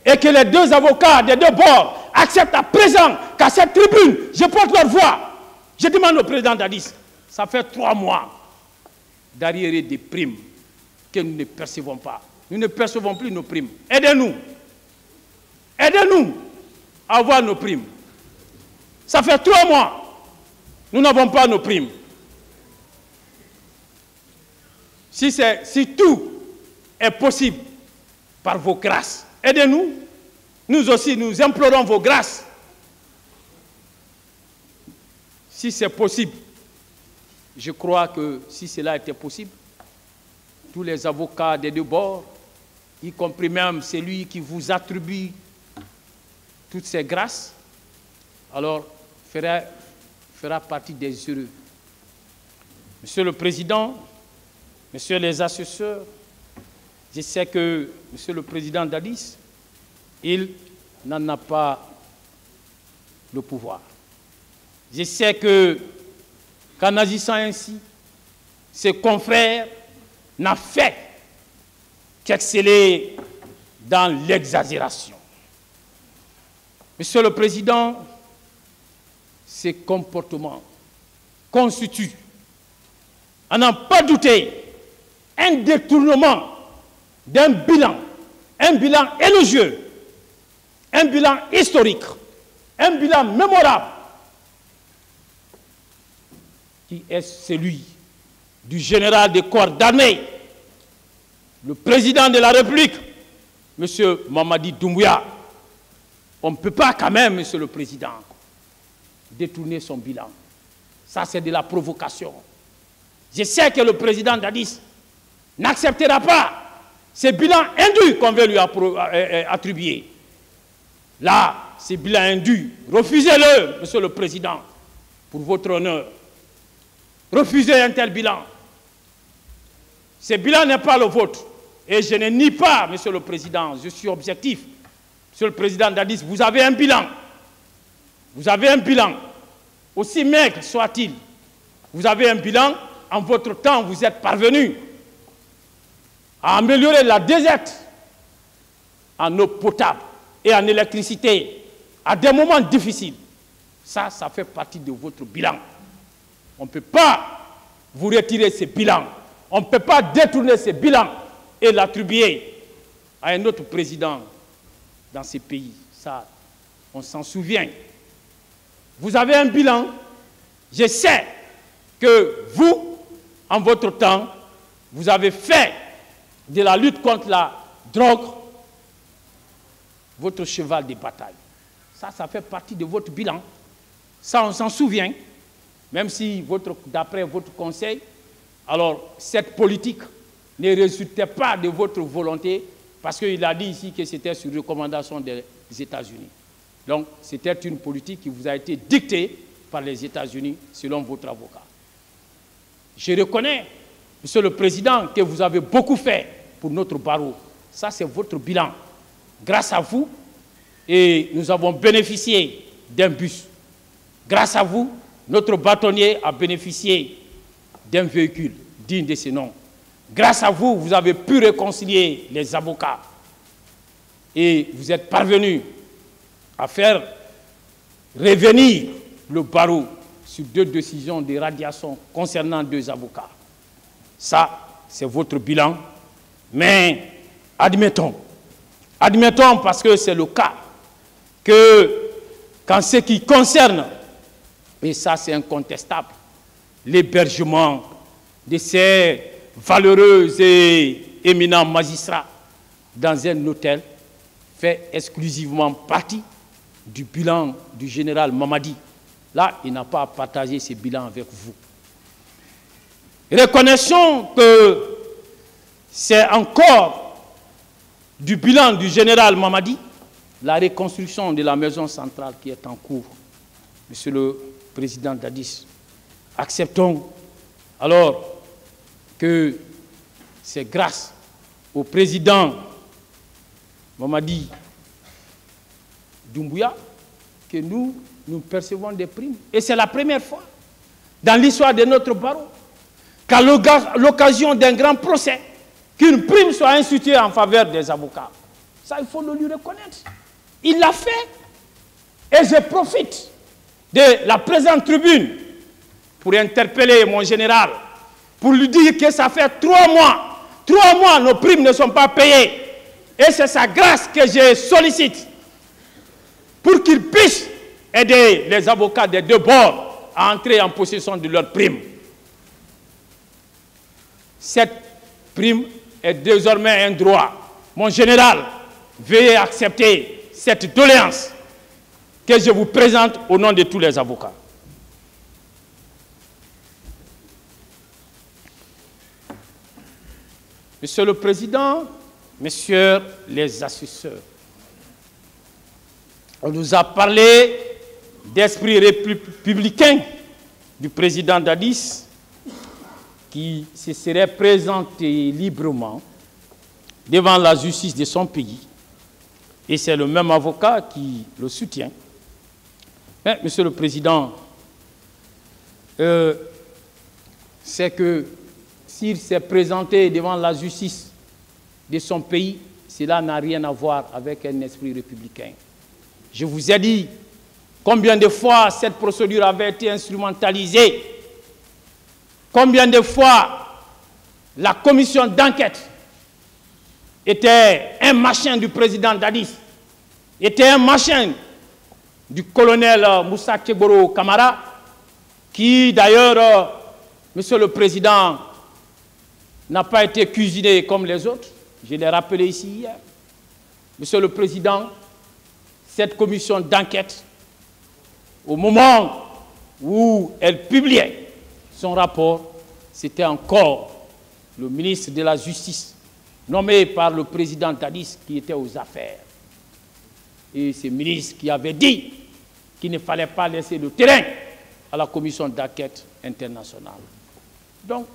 et que les 2 avocats des 2 bords acceptent à présent qu'à cette tribune, je porte leur voix. Je demande au président Dadis, ça fait 3 mois d'arriérés des primes que nous ne percevons pas. Nous ne percevons plus nos primes. Aidez-nous. Aidez-nous à avoir nos primes. Ça fait 3 mois. Nous n'avons pas nos primes. Si tout est possible par vos grâces, aidez-nous. Nous aussi, nous implorons vos grâces. Si c'est possible, je crois que si cela était possible, tous les avocats des deux bords, y compris même celui qui vous attribue toutes ces grâces, alors fera partie des heureux. Monsieur le Président, Messieurs les assesseurs, je sais que Monsieur le Président Dadis, il n'en a pas le pouvoir. Je sais qu'en agissant ainsi, ses confrères n'ont fait qu'exceller dans l'exagération. Monsieur le Président, ces comportements constituent, à n'en pas douter, un détournement d'un bilan, un bilan élogieux, un bilan historique, un bilan mémorable, qui est celui du général des corps d'armée, le président de la République, M. Mamadi Doumbouya. On ne peut pas quand même, Monsieur le Président, détourner son bilan. Ça, c'est de la provocation. Je sais que le président Dadis n'acceptera pas ce bilan indu qu'on veut lui attribuer. Là, ce bilan indu, refusez-le, Monsieur le Président, pour votre honneur. Refusez un tel bilan. Ce bilan n'est pas le vôtre. Et je ne nie pas, Monsieur le Président, je suis objectif. Monsieur le Président Dadis, vous avez un bilan. Vous avez un bilan. Aussi maigre soit-il. Vous avez un bilan. En votre temps, vous êtes parvenu à améliorer la déserte en eau potable et en électricité à des moments difficiles. Ça fait partie de votre bilan. On ne peut pas vous retirer ce bilan. On ne peut pas détourner ce bilan et l'attribuer à un autre président dans ces pays. Ça, on s'en souvient. Vous avez un bilan. Je sais que vous, en votre temps, vous avez fait de la lutte contre la drogue votre cheval de bataille. Ça fait partie de votre bilan. Ça, on s'en souvient. Même si, d'après votre conseil, alors cette politique ne résultait pas de votre volonté, parce qu'il a dit ici que c'était sur recommandation des États-Unis. Donc, c'était une politique qui vous a été dictée par les États-Unis, selon votre avocat. Je reconnais, Monsieur le Président, que vous avez beaucoup fait pour notre barreau. Ça, c'est votre bilan. Grâce à vous, et nous avons bénéficié d'un bus. Grâce à vous, notre bâtonnier a bénéficié d'un véhicule digne de ce nom. Grâce à vous, vous avez pu réconcilier les avocats. Et vous êtes parvenus à faire revenir le barreau sur 2 décisions de radiation concernant 2 avocats. Ça, c'est votre bilan. Mais admettons parce que c'est le cas, que quand ce qui concerne, et ça c'est incontestable, l'hébergement de ces valeureux et éminents magistrats dans un hôtel fait exclusivement partie du bilan du général Mamadi. Là, il n'a pas à partager ce bilan avec vous. Reconnaissons que c'est encore du bilan du général Mamadi, la reconstruction de la maison centrale qui est en cours. Monsieur le Président Dadis, acceptons alors que c'est grâce au président Mamadi Doumbouya que nous percevons des primes. Et c'est la première fois dans l'histoire de notre barreau qu'à l'occasion d'un grand procès, qu'une prime soit instituée en faveur des avocats. Ça, il faut le lui reconnaître. Il l'a fait. Et je profite de la présente tribune pour interpeller mon général, pour lui dire que ça fait 3 mois. 3 mois, nos primes ne sont pas payées. Et c'est sa grâce que je sollicite pour qu'il puisse aider les avocats des deux bords à entrer en possession de leur prime. Cette prime est désormais un droit. Mon général, veuillez accepter cette doléance que je vous présente au nom de tous les avocats. Monsieur le Président, messieurs les assesseurs, on nous a parlé d'esprit républicain du président Dadis qui se serait présenté librement devant la justice de son pays. Et c'est le même avocat qui le soutient. Mais, Monsieur le Président, c'est que s'il s'est présenté devant la justice de son pays, cela n'a rien à voir avec un esprit républicain. Je vous ai dit combien de fois cette procédure avait été instrumentalisée, combien de fois la commission d'enquête était un machin du président Dadis, était un machin du colonel Moussa Keboro Kamara, qui d'ailleurs, Monsieur le Président, n'a pas été cuisiné comme les autres. Je l'ai rappelé ici hier. Monsieur le Président, cette commission d'enquête, au moment où elle publiait son rapport, c'était encore le ministre de la Justice, nommé par le président Dadis, qui était aux affaires. Et ce ministre qui avait dit qu'il ne fallait pas laisser le terrain à la commission d'enquête internationale. Donc,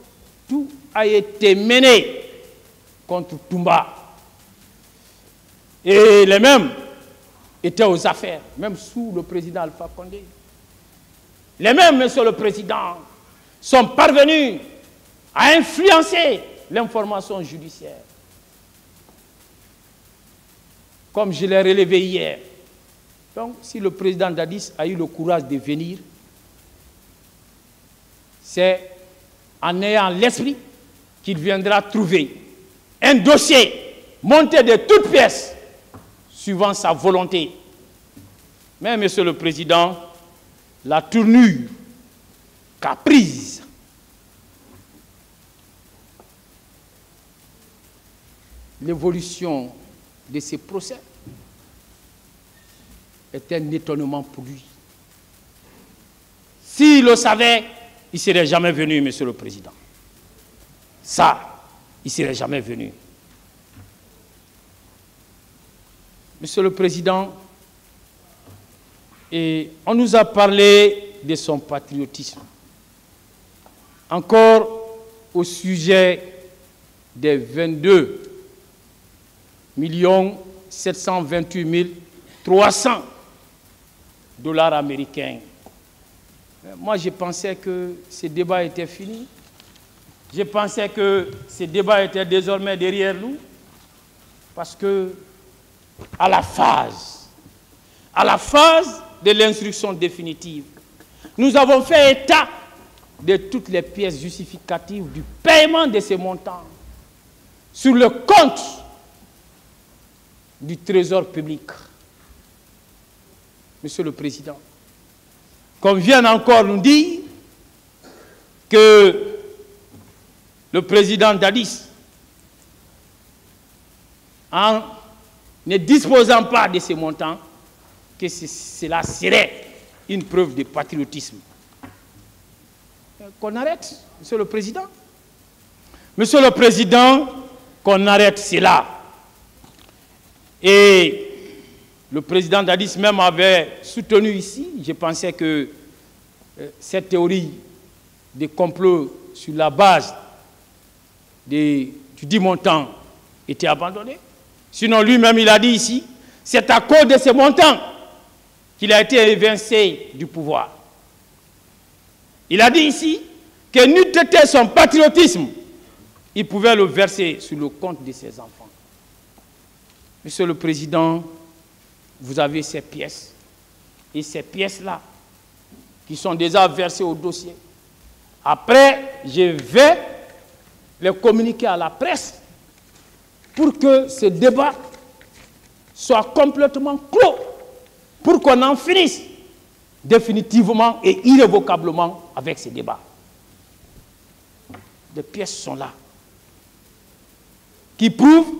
tout a été mené contre Toumba. Et les mêmes étaient aux affaires, même sous le président Alpha Condé. Les mêmes, Monsieur le Président, sont parvenus à influencer l'information judiciaire. Comme je l'ai relevé hier. Donc, si le président Dadis a eu le courage de venir, c'est en ayant l'esprit qu'il viendra trouver un dossier monté de toutes pièces, suivant sa volonté. Mais, Monsieur le Président, la tournure qu'a prise l'évolution de ces procès est un étonnement pour lui. S'il le savait, il ne serait jamais venu, Monsieur le Président. Ça, il ne serait jamais venu. Monsieur le Président, et on nous a parlé de son patriotisme. Encore au sujet des 22 728 300 dollars américains. Moi, je pensais que ce débat était fini. Je pensais que ce débat était désormais derrière nous. Parce que, à la phase de l'instruction définitive, nous avons fait état de toutes les pièces justificatives du paiement de ces montants sur le compte du Trésor public. Monsieur le Président, qu'on vienne encore nous dire que le président Dadis, en ne disposant pas de ces montants, que cela serait une preuve de patriotisme. Qu'on arrête, Monsieur le Président. Monsieur le Président, qu'on arrête cela. Et le président Dadis même avait soutenu ici, je pensais que cette théorie de complot sur la base du dit montant était abandonnée. Sinon, lui-même, il a dit ici, c'est à cause de ces montants qu'il a été évincé du pouvoir. Il a dit ici que n'eût été son patriotisme, il pouvait le verser sur le compte de ses enfants. Monsieur le Président, vous avez ces pièces. Et ces pièces-là, qui sont déjà versées au dossier. Après, je vais les communiquer à la presse pour que ce débat soit complètement clos, pour qu'on en finisse définitivement et irrévocablement avec ces débats. Des pièces sont là qui prouvent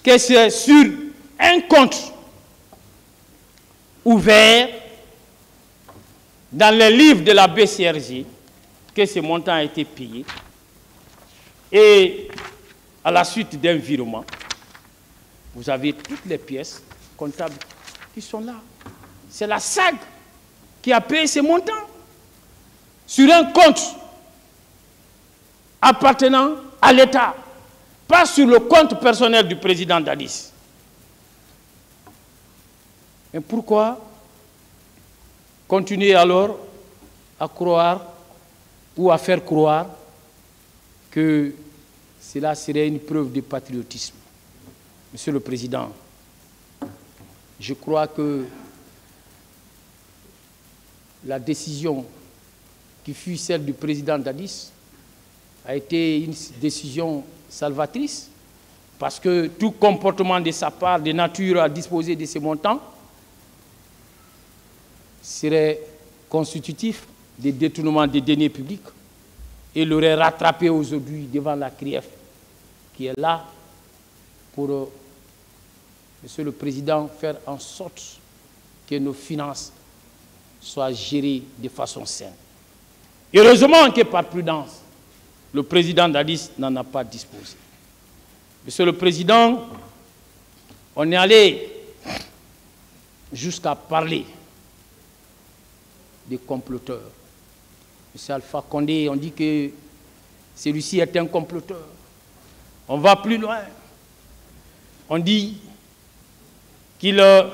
que c'est sur un compte ouvert dans les livres de la BCRG que ce montant a été payé et à la suite d'un virement, vous avez toutes les pièces comptables qui sont là. C'est la SAG qui a payé ces montants sur un compte appartenant à l'État, pas sur le compte personnel du président Dadis. Et pourquoi continuer alors à croire ou à faire croire que cela serait une preuve de patriotisme? Monsieur le Président, je crois que la décision qui fut celle du président Dadis a été une décision salvatrice parce que tout comportement de sa part de nature à disposer de ces montants serait constitutif des détournements des deniers publics et l'aurait rattrapé aujourd'hui devant la CRIEF qui est là pour, Monsieur le Président, faire en sorte que nos finances soient gérées de façon saine. Heureusement que par prudence, le président Dadis n'en a pas disposé. Monsieur le Président, on est allé jusqu'à parler des comploteurs. Monsieur Alpha Condé, on dit que celui-ci est un comploteur. On va plus loin. On dit qu'il a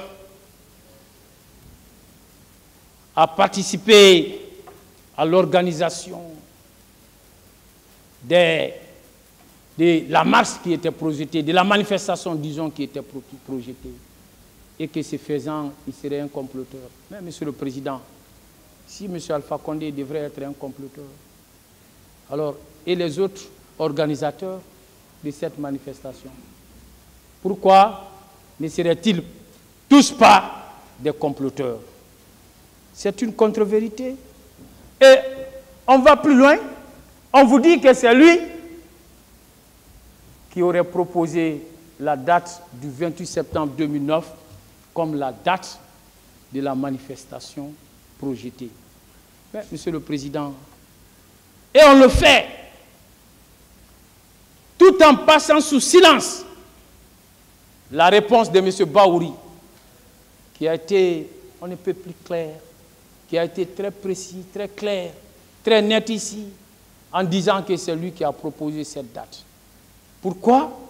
participé à l'organisation de la marche qui était projetée, de la manifestation, disons, qui était projetée, et que ce faisant, il serait un comploteur. Mais, Monsieur le Président, si M. Alpha Condé devrait être un comploteur, alors, et les autres organisateurs de cette manifestation, pourquoi ne seraient-ils tous pas des comploteurs? C'est une contre-vérité. Et on va plus loin, on vous dit que c'est lui qui aurait proposé la date du 28 septembre 2009 comme la date de la manifestation projetée. Mais, Monsieur le Président, et on le fait tout en passant sous silence la réponse de M. Baouri, qui a été, on ne peut plus clair, qui a été très précis, très clair, très net ici, en disant que c'est lui qui a proposé cette date. Pourquoi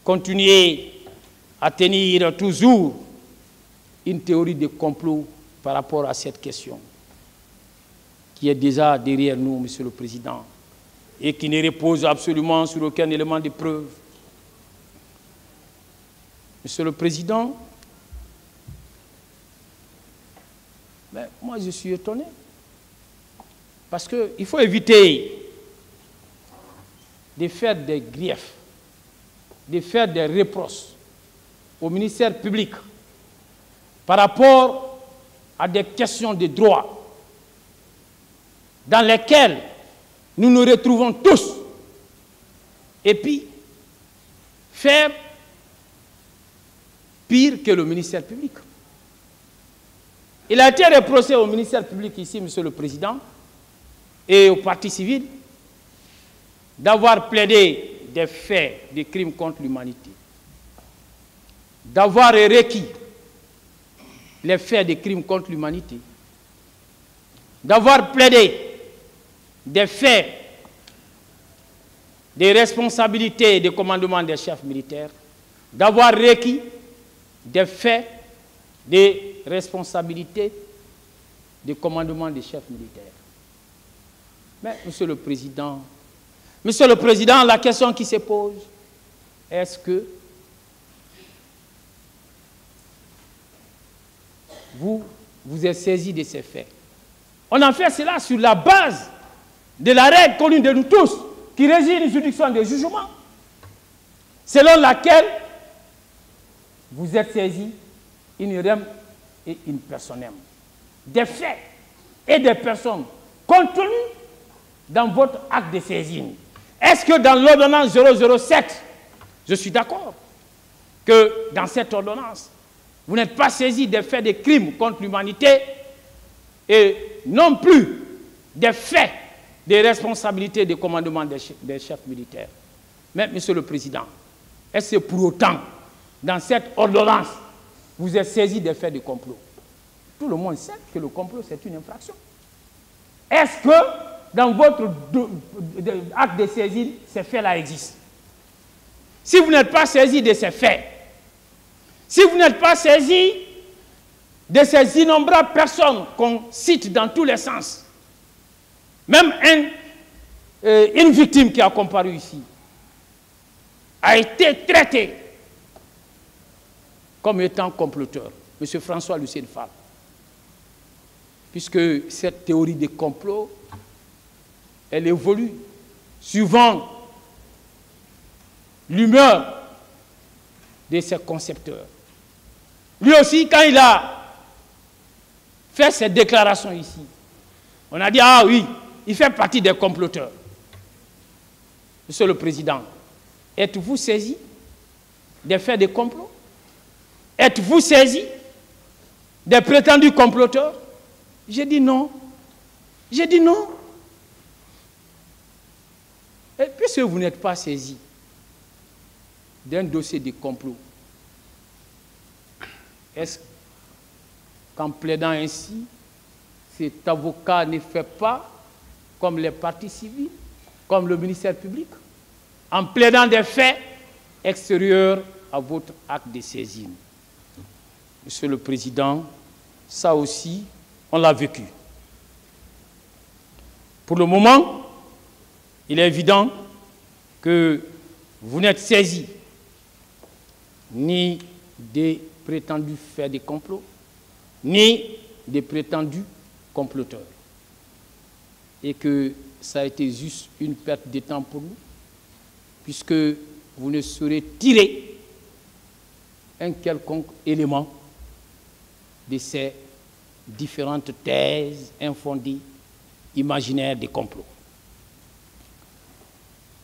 continuer à tenir toujours une théorie de complot par rapport à cette question, qui est déjà derrière nous, Monsieur le Président, et qui ne repose absolument sur aucun élément de preuve? Monsieur le Président, mais moi je suis étonné, parce qu'il faut éviter de faire des griefs, de faire des reproches au ministère public par rapport à des questions de droit dans lesquelles nous nous retrouvons tous, et puis faire pire que le ministère public. Il a été reproché au ministère public ici, Monsieur le Président, et au parti civil, d'avoir plaidé des faits de crimes contre l'humanité, d'avoir requis les faits de crimes contre l'humanité, d'avoir plaidé des faits de responsabilité et de commandement des chefs militaires, d'avoir requis des faits de responsabilité de commandement des chefs militaires. Mais, Monsieur le Président, la question qui se pose, est-ce que vous êtes saisi de ces faits? On a fait cela sur la base de la règle connue de nous tous, qui régit les juridictions de jugement, selon laquelle vous êtes saisi in rem et in personam. des faits et des personnes contenues dans votre acte de saisine. Est-ce que dans l'ordonnance 007, je suis d'accord que dans cette ordonnance, vous n'êtes pas saisi des faits de crimes contre l'humanité et non plus des faits de responsabilités de commandement des chefs militaires. Mais, Monsieur le Président, est-ce que pour autant, dans cette ordonnance, vous êtes saisi des faits de complot? Tout le monde sait que le complot, c'est une infraction. Est-ce que dans votre acte de saisine, ces faits-là existent? Si vous n'êtes pas saisi de ces faits, si vous n'êtes pas saisi de ces innombrables personnes qu'on cite dans tous les sens, même une victime qui a comparu ici a été traitée comme étant comploteur, M. François Lucien Fall. Puisque cette théorie des complots, elle évolue suivant l'humeur de ses concepteurs. Lui aussi, quand il a fait cette déclaration ici, on a dit, ah oui, il fait partie des comploteurs. Monsieur le Président, êtes-vous saisi des faits de complot? Êtes-vous saisi des prétendus comploteurs? J'ai dit non. J'ai dit non. Et puisque vous n'êtes pas saisi d'un dossier de complot, est-ce qu'en plaidant ainsi, cet avocat ne fait pas comme les parties civiles, comme le ministère public, en plaidant des faits extérieurs à votre acte de saisine? Monsieur le Président, ça aussi, on l'a vécu. Pour le moment, il est évident que vous n'êtes saisi ni des prétendus faits de complot, ni des prétendus comploteurs. Et que ça a été juste une perte de temps pour nous, puisque vous ne saurez tirer un quelconque élément de ces différentes thèses infondées, imaginaires des complots.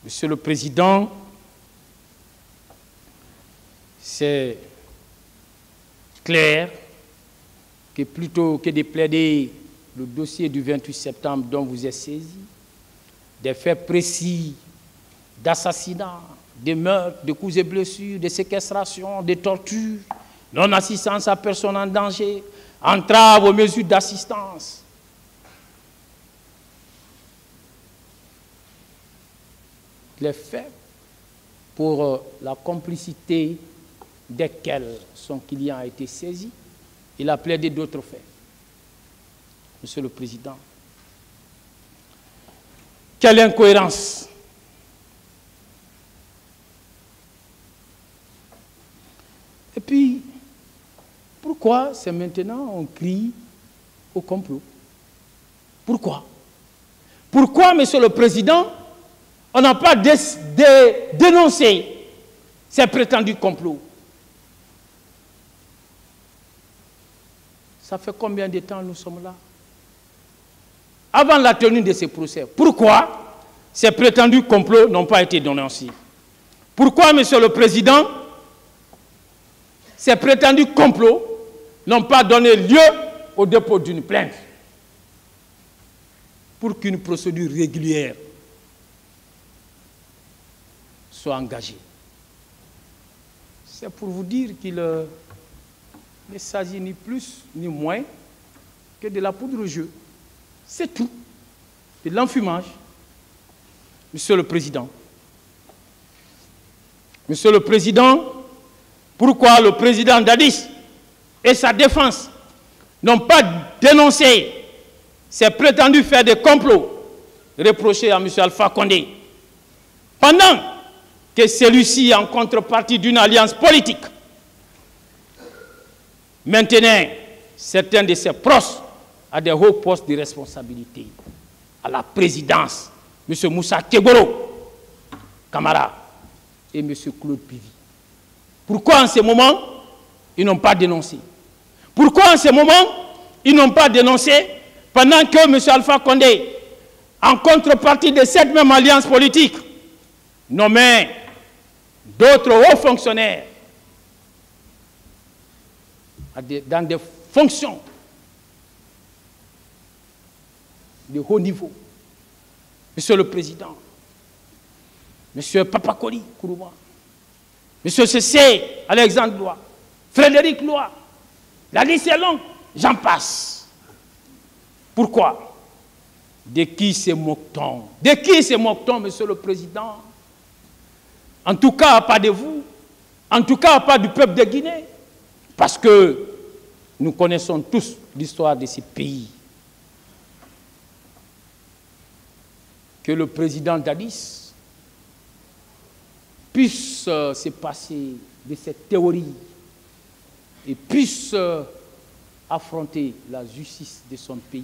Monsieur le Président, c'est clair que plutôt que de plaider le dossier du 28 septembre dont vous êtes saisi, des faits précis d'assassinat, de meurtres, de coups et blessures, de séquestration, de tortures, non-assistance à personne en danger, entrave aux mesures d'assistance. Les faits pour la complicité desquels son client a été saisi, il a plaidé d'autres faits. Monsieur le Président, quelle incohérence! Et puis, pourquoi c'est maintenant on crie au complot? Pourquoi? Pourquoi, Monsieur le Président, on n'a pas dénoncé ces prétendus complots? Ça fait combien de temps nous sommes là? Avant la tenue de ces procès, pourquoi ces prétendus complots n'ont pas été dénoncés? Pourquoi, Monsieur le Président, ces prétendus complots n'ont pas donné lieu au dépôt d'une plainte pour qu'une procédure régulière soit engagée? C'est pour vous dire qu'il ne s'agit ni plus ni moins que de la poudre au jeu. C'est tout. De l'enfumage. Monsieur le Président. Monsieur le Président, pourquoi le président Dadis et sa défense n'ont pas dénoncé ces prétendus faits de complot reprochés à M. Alpha Condé, pendant que celui-ci, en contrepartie d'une alliance politique, maintenait certains de ses proches à des hauts postes de responsabilité, à la présidence, M. Moussa Kegoro, Camara, et M. Claude Pivi? Pourquoi en ce moment, ils n'ont pas dénoncé? Pourquoi en ce moment, ils n'ont pas dénoncé, pendant que M. Alpha Condé, en contrepartie de cette même alliance politique, nommait d'autres hauts fonctionnaires dans des fonctions de haut niveau. Monsieur le Président, Monsieur Papakoli Kourouma, Monsieur Cessé Alexandre Lois, Frédéric Lois, la liste est longue, j'en passe. Pourquoi? De qui se moque-t-on? De qui se moque-t-on, Monsieur le Président? En tout cas, pas de vous, en tout cas, pas du peuple de Guinée, parce que nous connaissons tous l'histoire de ces pays. Que le président Dadis puisse se passer de cette théorie et puisse affronter la justice de son pays,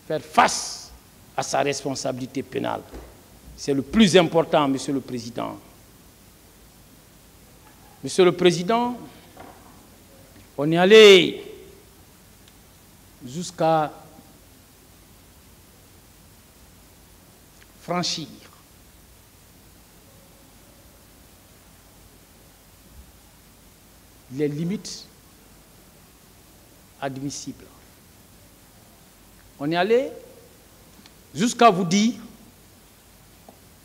faire face à sa responsabilité pénale. C'est le plus important, Monsieur le Président. Monsieur le Président, on est allé jusqu'à franchir les limites admissibles. On est allé jusqu'à vous dire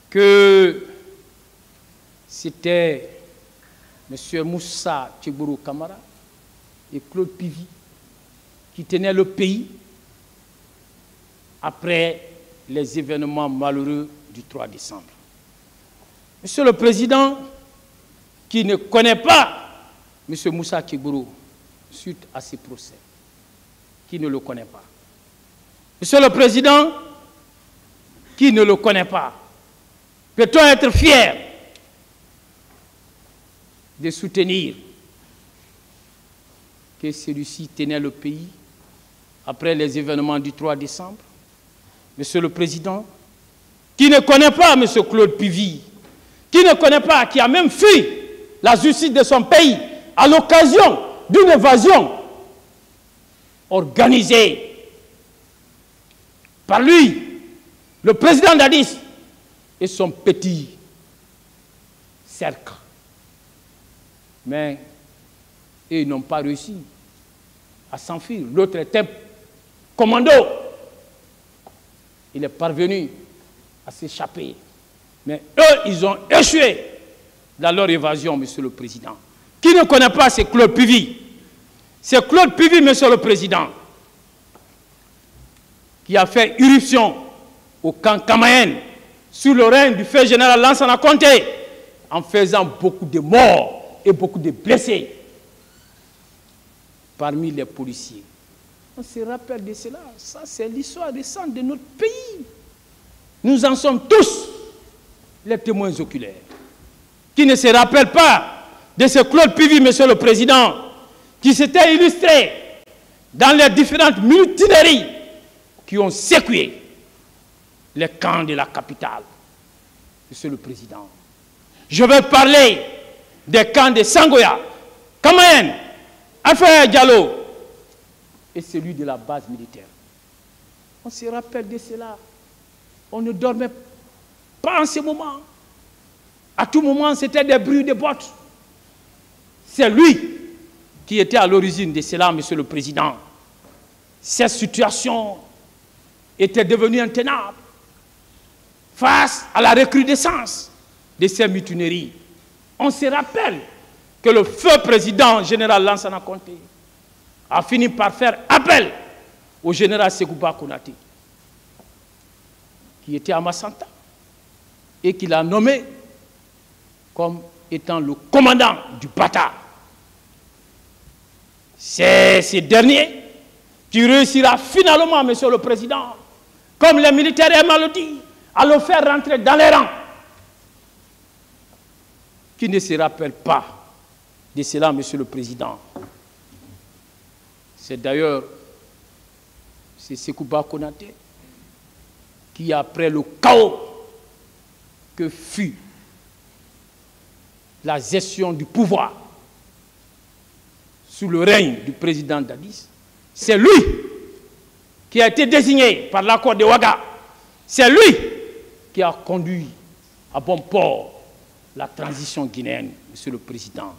que c'était M. Moussa Tchegboro Kamara et Claude Pivy qui tenaient le pays après les événements malheureux du 3 décembre. Monsieur le Président, qui ne connaît pas M. Moussa Tchegboro suite à ces procès, qui ne le connaît pas. Monsieur le Président, qui ne le connaît pas, peut-on être fier de soutenir que celui-ci tenait le pays après les événements du 3 décembre? Monsieur le Président, qui ne connaît pas M. Claude Pivy, qui ne connaît pas, qui a même fui la justice de son pays à l'occasion d'une évasion organisée par lui, le président Dadis et son petit cercle. Mais ils n'ont pas réussi à s'enfuir. L'autre était commando. Il est parvenu à s'échapper. Mais eux, ils ont échoué dans leur évasion, Monsieur le Président. Qui ne connaît pas, c'est Claude Pivy. C'est Claude Pivy, Monsieur le Président, qui a fait irruption au camp Kamayen sous le règne du fait général Lansana Conté, en faisant beaucoup de morts et beaucoup de blessés parmi les policiers. On se rappelle de cela. Ça, c'est l'histoire récente de notre pays. Nous en sommes tous les témoins oculaires. Qui ne se rappelle pas de ce Claude Pivy, Monsieur le Président, qui s'était illustré dans les différentes mutineries qui ont secoué les camps de la capitale. Monsieur le Président, je vais parler des camps de Sangoya, Kamayen, Affaire Diallo et celui de la base militaire. On se rappelle de cela. On ne dormait pas en ce moment. À tout moment, c'était des bruits de bottes. C'est lui qui était à l'origine de cela, Monsieur le Président. Cette situation était devenue intenable face à la recrudescence de ces mutineries. On se rappelle que le feu président général Lansana Conté a fini par faire appel au général Sekouba Konaté, qui était à Massanta, et qu'il a nommé comme étant le commandant du Bata. C'est ce dernier qui réussira finalement, Monsieur le Président, comme les militaires aiment le dire, à le faire rentrer dans les rangs. Qui ne se rappelle pas de cela, Monsieur le Président? C'est d'ailleurs Sekouba Konaté qui, après le chaos que fut la gestion du pouvoir sous le règne du président Dadis, c'est lui qui a été désigné par l'accord de Ouaga, c'est lui qui a conduit à bon port la transition guinéenne, Monsieur le Président.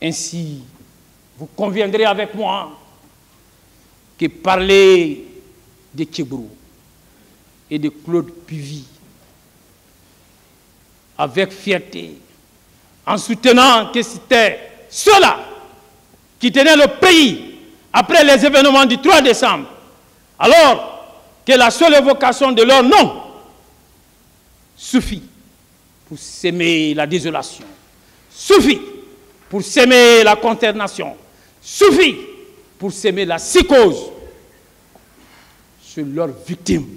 Ainsi, vous conviendrez avec moi que parler de Kébrou et de Claude Puvis avec fierté, en soutenant que c'était ceux-là qui tenaient le pays après les événements du 3 décembre, alors que la seule évocation de leur nom suffit pour s'aimer la désolation, suffit pour s'aimer la consternation, suffit pour s'aimer la psychose sur leurs victimes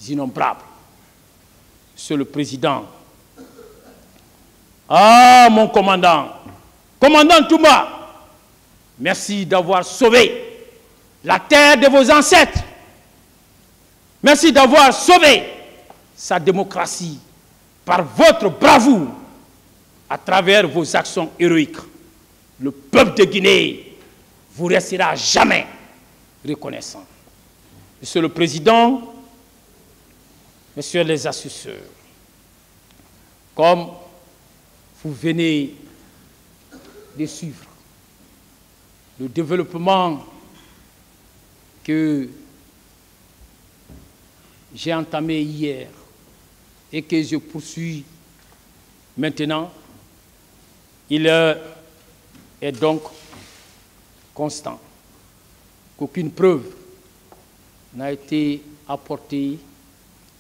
innombrables. Monsieur le Président, ah mon commandant, commandant Toumba, merci d'avoir sauvé la terre de vos ancêtres. Merci d'avoir sauvé sa démocratie par votre bravoure à travers vos actions héroïques. Le peuple de Guinée vous restera jamais reconnaissant. Monsieur le Président, Messieurs les assesseurs, comme vous venez de suivre le développement que j'ai entamé hier et que je poursuis maintenant, il est donc constant qu'aucune preuve n'a été apportée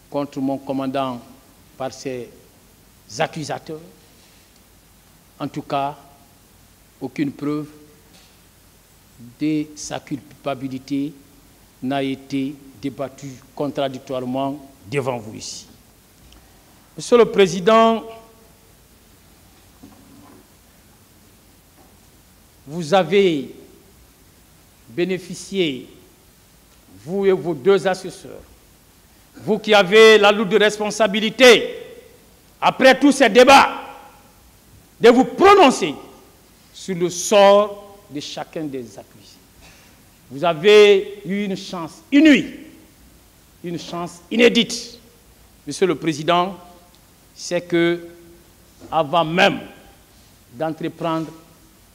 contre mon commandant par ses accusateurs. En tout cas, aucune preuve de sa culpabilité n'a été débattue contradictoirement devant vous ici. Monsieur le Président, vous avez bénéficié, vous et vos deux assesseurs, vous qui avez la lourde responsabilité, après tous ces débats, de vous prononcer sur le sort de chacun des accusés. Vous avez eu une chance inouïe, une chance inédite, Monsieur le Président, c'est que, avant même d'entreprendre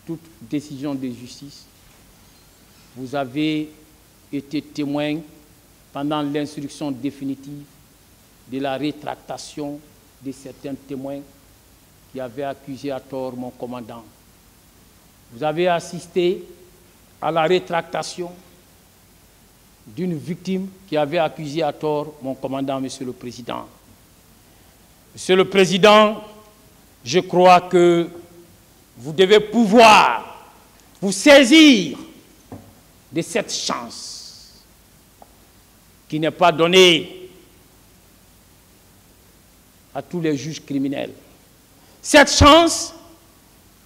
toute décision de justice, vous avez été témoin pendant l'instruction définitive de la rétractation de certains témoins qui avaient accusé à tort mon commandant. Vous avez assisté à la rétractation d'une victime qui avait accusé à tort mon commandant, Monsieur le Président. Monsieur le Président, je crois que vous devez pouvoir vous saisir de cette chance qui n'est pas donnée à tous les juges criminels. Cette chance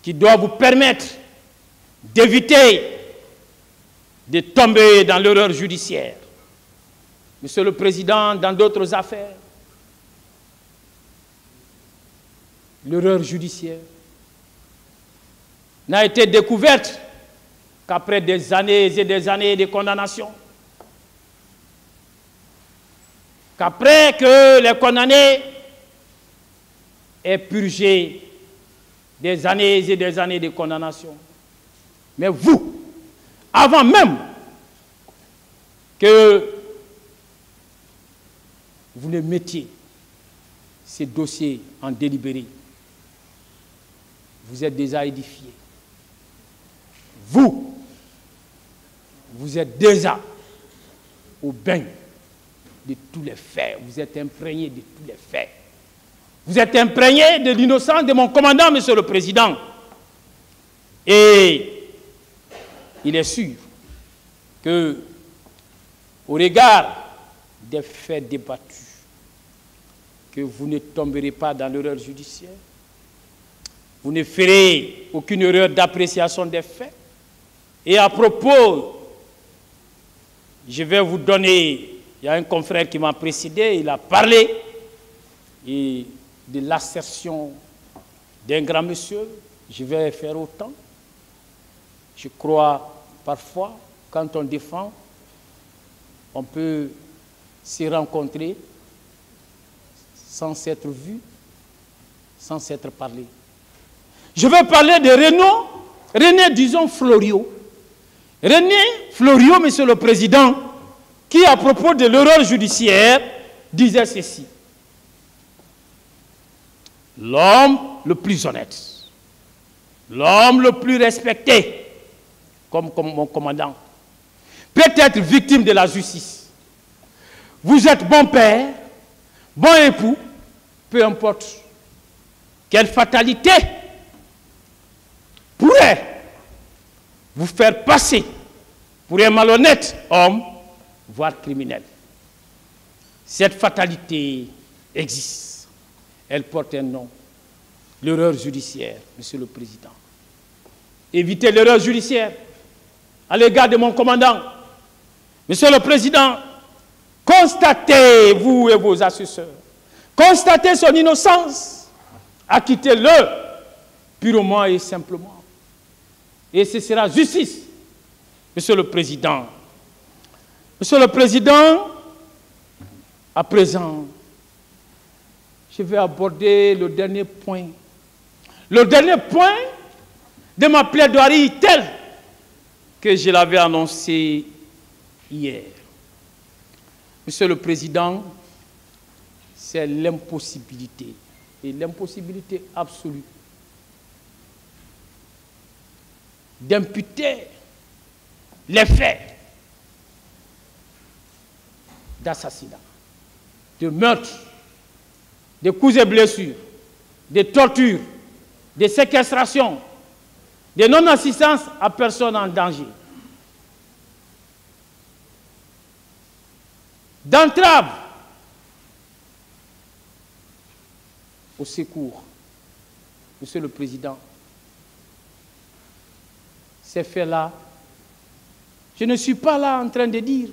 qui doit vous permettre d'éviter de tomber dans l'erreur judiciaire. Monsieur le Président, dans d'autres affaires, l'erreur judiciaire n'a été découverte qu'après des années et des années de condamnation. Qu'après que les condamnés aient purgé des années et des années de condamnation. Mais vous, avant même que vous ne mettiez ces dossiers en délibéré, vous êtes déjà édifié. Vous êtes déjà au bain de tous les faits. Vous êtes imprégné de tous les faits. Vous êtes imprégné de l'innocence de mon commandant, Monsieur le Président. Et il est sûr que, au regard des faits débattus, que vous ne tomberez pas dans l'erreur judiciaire. Vous ne ferez aucune erreur d'appréciation des faits. Et à propos, je vais vous donner, il y a un confrère qui m'a précédé, il a parlé et de l'assertion d'un grand monsieur. Je vais faire autant. Je crois parfois quand on défend, on peut se rencontrer sans s'être vu, sans s'être parlé. Je vais parler de René, disons Floriot. René Floriot, Monsieur le Président, qui à propos de l'erreur judiciaire disait ceci. L'homme le plus honnête, l'homme le plus respecté, comme mon commandant, peut être victime de la justice. Vous êtes bon père, bon époux, peu importe. Quelle fatalité pourrait vous faire passer pour un malhonnête homme, voire criminel. Cette fatalité existe. Elle porte un nom. L'erreur judiciaire, Monsieur le Président. Évitez l'erreur judiciaire à l'égard de mon commandant. Monsieur le Président, constatez, vous et vos assesseurs, constatez son innocence, acquittez-le purement et simplement. Et ce sera justice, Monsieur le Président. Monsieur le Président, à présent, je vais aborder le dernier point. Le dernier point de ma plaidoirie telle que je l'avais annoncé hier. Monsieur le Président, c'est l'impossibilité, et l'impossibilité absolue, d'imputer les faits d'assassinat, de meurtre, de coups et blessures, de tortures, de séquestration, de non-assistance à personne en danger, d'entrave au secours. Monsieur le Président, ces faits-là, je ne suis pas là en train de dire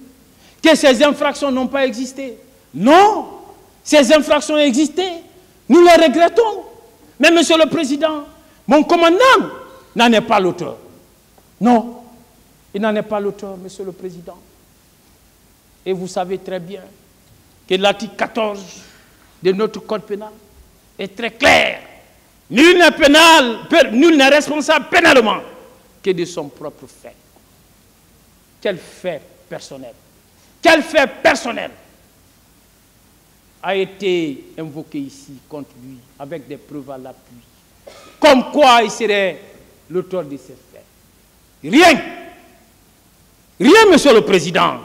que ces infractions n'ont pas existé. Non, ces infractions existaient. Nous les regrettons. Mais Monsieur le Président, mon commandant n'en est pas l'auteur. Non, il n'en est pas l'auteur, Monsieur le Président. Et vous savez très bien que l'article 14 de notre code pénal est très clair. Nul n'est responsable pénalement que de son propre fait. Quel fait personnel? Quel fait personnel a été invoqué ici contre lui avec des preuves à l'appui? Comme quoi il serait l'auteur de ces faits? Rien. Rien, Monsieur le Président.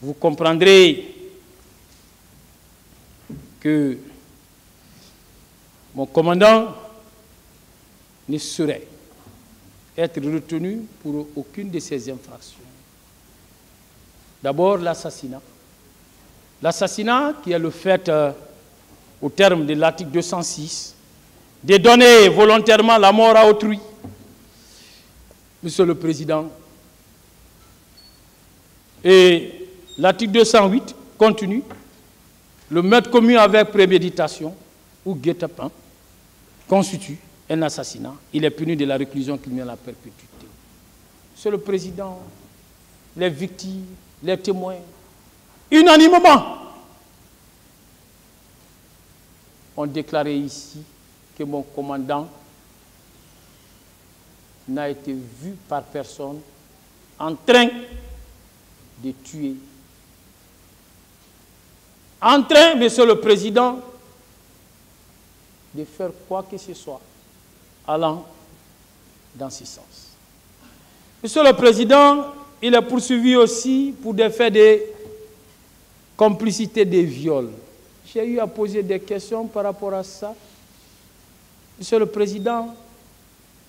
Vous comprendrez que mon commandant ne saurait être retenu pour aucune de ces infractions. D'abord, l'assassinat. L'assassinat qui est le fait au terme de l'article 206, de donner volontairement la mort à autrui. Monsieur le Président, et l'article 208 continue, le meurtre commis avec préméditation ou guet-apens constitue un assassinat. Il est puni de la réclusion criminelle à perpétuité. Monsieur le Président, les victimes, les témoins, unanimement, ont déclaré ici que mon commandant n'a été vu par personne en train de tuer. En train, Monsieur le Président, de faire quoi que ce soit allant dans ce sens. Monsieur le Président, il est poursuivi aussi pour des faits de complicité des viols. J'ai eu à poser des questions par rapport à ça. Monsieur le Président,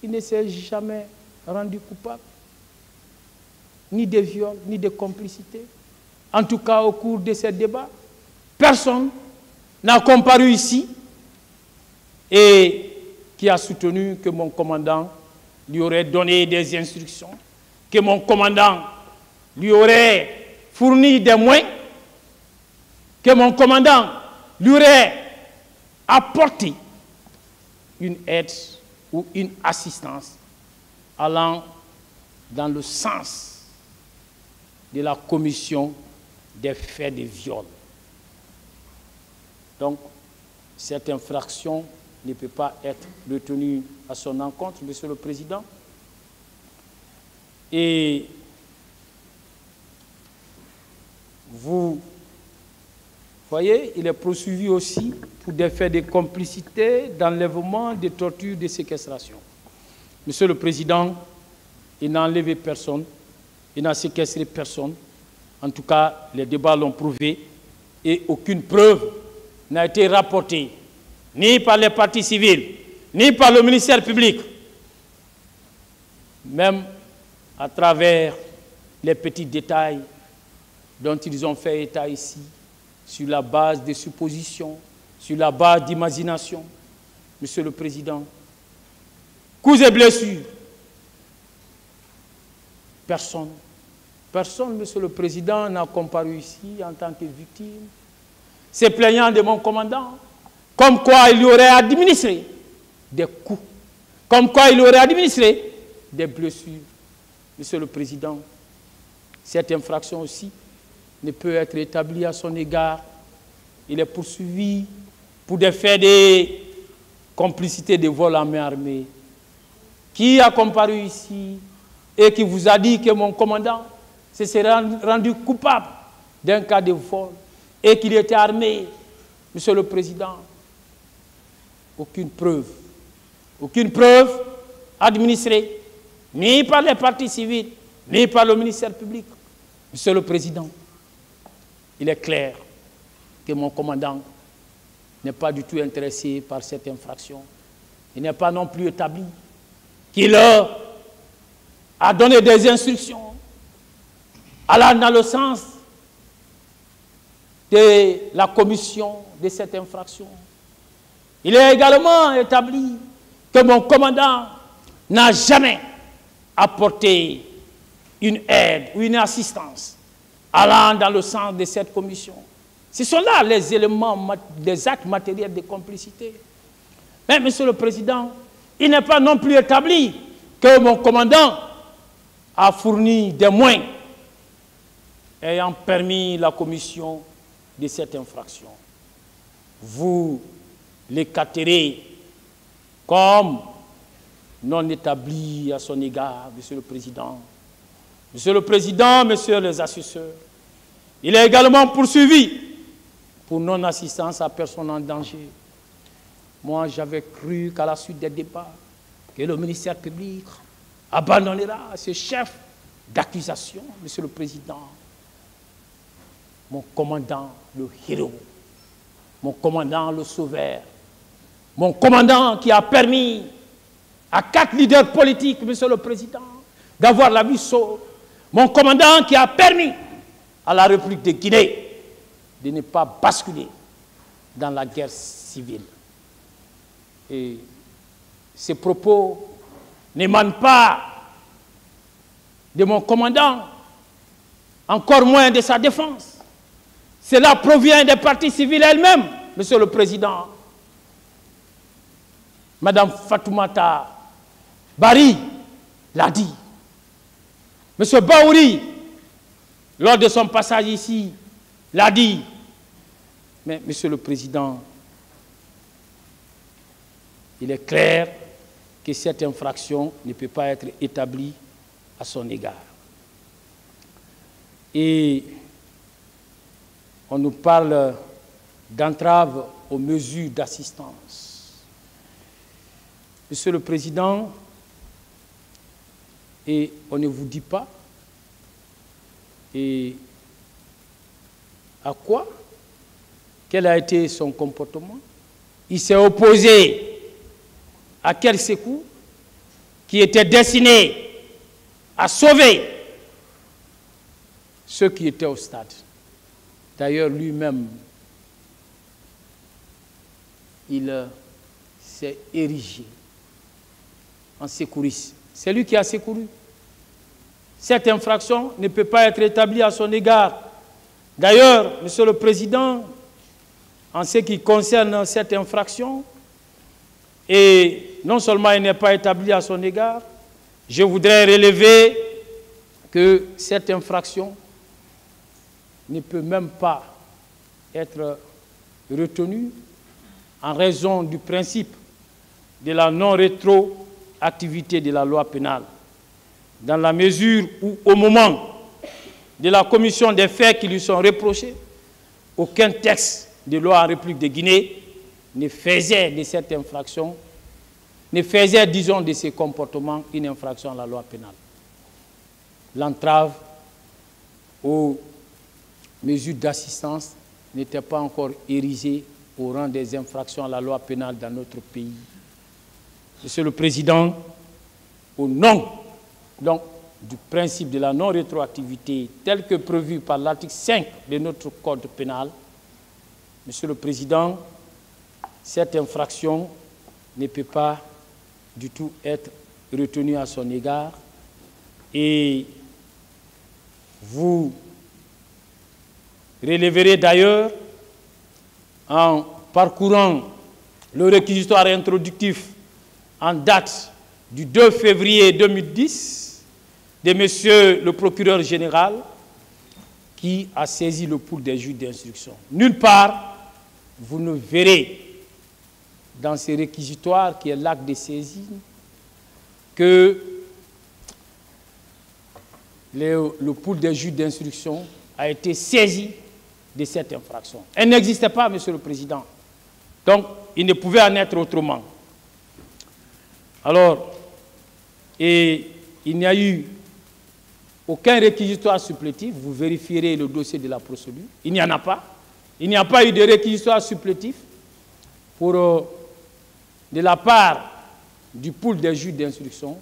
il ne s'est jamais rendu coupable, ni de viols, ni de complicité. En tout cas, au cours de ces débats, personne n'a comparu ici et qui a soutenu que mon commandant lui aurait donné des instructions, que mon commandant lui aurait fourni des moyens, que mon commandant lui aurait apporté une aide ou une assistance allant dans le sens de la commission des faits de viol. Donc, cette infraction ne peut pas être retenue à son encontre, Monsieur le Président. Et vous voyez, il est poursuivi aussi pour des faits de complicité, d'enlèvement, de torture, de séquestration. Monsieur le Président, il n'a enlevé personne, il n'a séquestré personne. En tout cas, les débats l'ont prouvé et aucune preuve n'a été rapportée, ni par les partis civils, ni par le ministère public. Même à travers les petits détails dont ils ont fait état ici, sur la base des suppositions, sur la base d'imagination. Monsieur le Président, coups et blessures. Personne, Monsieur le Président, n'a comparu ici en tant que victime, se plaignant de mon commandant, comme quoi il aurait administré des coups, comme quoi il aurait administré des blessures. Monsieur le Président, cette infraction aussi ne peut être établie à son égard. Il est poursuivi pour des faits de complicité de vol à main armée. Qui a comparu ici et qui vous a dit que mon commandant se serait rendu coupable d'un cas de vol et qu'il était armé? Monsieur le Président, aucune preuve administrée, ni par les partis civils, ni par le ministère public. Monsieur le Président, il est clair que mon commandant n'est pas du tout intéressé par cette infraction. Il n'est pas non plus établi qu'il a donné des instructions allant dans le sens de la commission de cette infraction. Il est également établi que mon commandant n'a jamais apporté une aide ou une assistance allant dans le sens de cette commission. Ce sont là les éléments des actes matériels de complicité. Mais, Monsieur le Président, il n'est pas non plus établi que mon commandant a fourni des moyens ayant permis la commission de cette infraction. Vous l'écarterez comme non établi à son égard, Monsieur le Président. Monsieur le Président, Messieurs les assesseurs, il est également poursuivi pour non-assistance à personne en danger. Moi, j'avais cru qu'à la suite des débats, que le ministère public abandonnera ce chef d'accusation, Monsieur le Président. Mon commandant, le héros, mon commandant, le sauveur, mon commandant qui a permis à 4 leaders politiques, Monsieur le Président, d'avoir la vie sauve, mon commandant qui a permis à la République de Guinée de ne pas basculer dans la guerre civile. Et ces propos n'émanent pas de mon commandant, encore moins de sa défense. Cela provient des partis civils elles-mêmes, Monsieur le Président. Madame Fatoumata Bari l'a dit. Monsieur Baouri, lors de son passage ici, l'a dit. Mais, Monsieur le Président, il est clair que cette infraction ne peut pas être établie à son égard. Et on nous parle d'entrave aux mesures d'assistance. Monsieur le Président, et on ne vous dit pas, et à quoi? Quel a été son comportement? Il s'est opposé à quel secours qui était destiné à sauver ceux qui étaient au stade. D'ailleurs, lui-même, il s'est érigé en secouriste. C'est lui qui a secouru. Cette infraction ne peut pas être établie à son égard. D'ailleurs, Monsieur le Président, en ce qui concerne cette infraction, et non seulement elle n'est pas établie à son égard, je voudrais relever que cette infraction ne peut même pas être retenue en raison du principe de la non-rétroactivité de la loi pénale, dans la mesure où, au moment de la commission des faits qui lui sont reprochés, aucun texte de loi en République de Guinée ne faisait de cette infraction, ne faisait, disons, de ces comportements une infraction à la loi pénale. L'entrave aux mesures d'assistance n'était pas encore érigée au rang des infractions à la loi pénale dans notre pays. Monsieur le Président, au nom donc, du principe de la non-rétroactivité tel que prévu par l'article 5 de notre Code pénal, Monsieur le Président, cette infraction ne peut pas du tout être retenue à son égard et vous relèverez d'ailleurs en parcourant le réquisitoire introductif en date du 2 février 2010 de Monsieur le procureur général qui a saisi le pool des juges d'instruction. Nulle part, vous ne verrez dans ces réquisitoires qui est l'acte de saisine que le pool des juges d'instruction a été saisi de cette infraction. Elle n'existait pas, Monsieur le Président. Donc, il ne pouvait en être autrement. Alors, et il n'y a eu aucun réquisitoire supplétif. Vous vérifierez le dossier de la procédure. Il n'y en a pas. Il n'y a pas eu de réquisitoire supplétif de la part du pool des juges d'instruction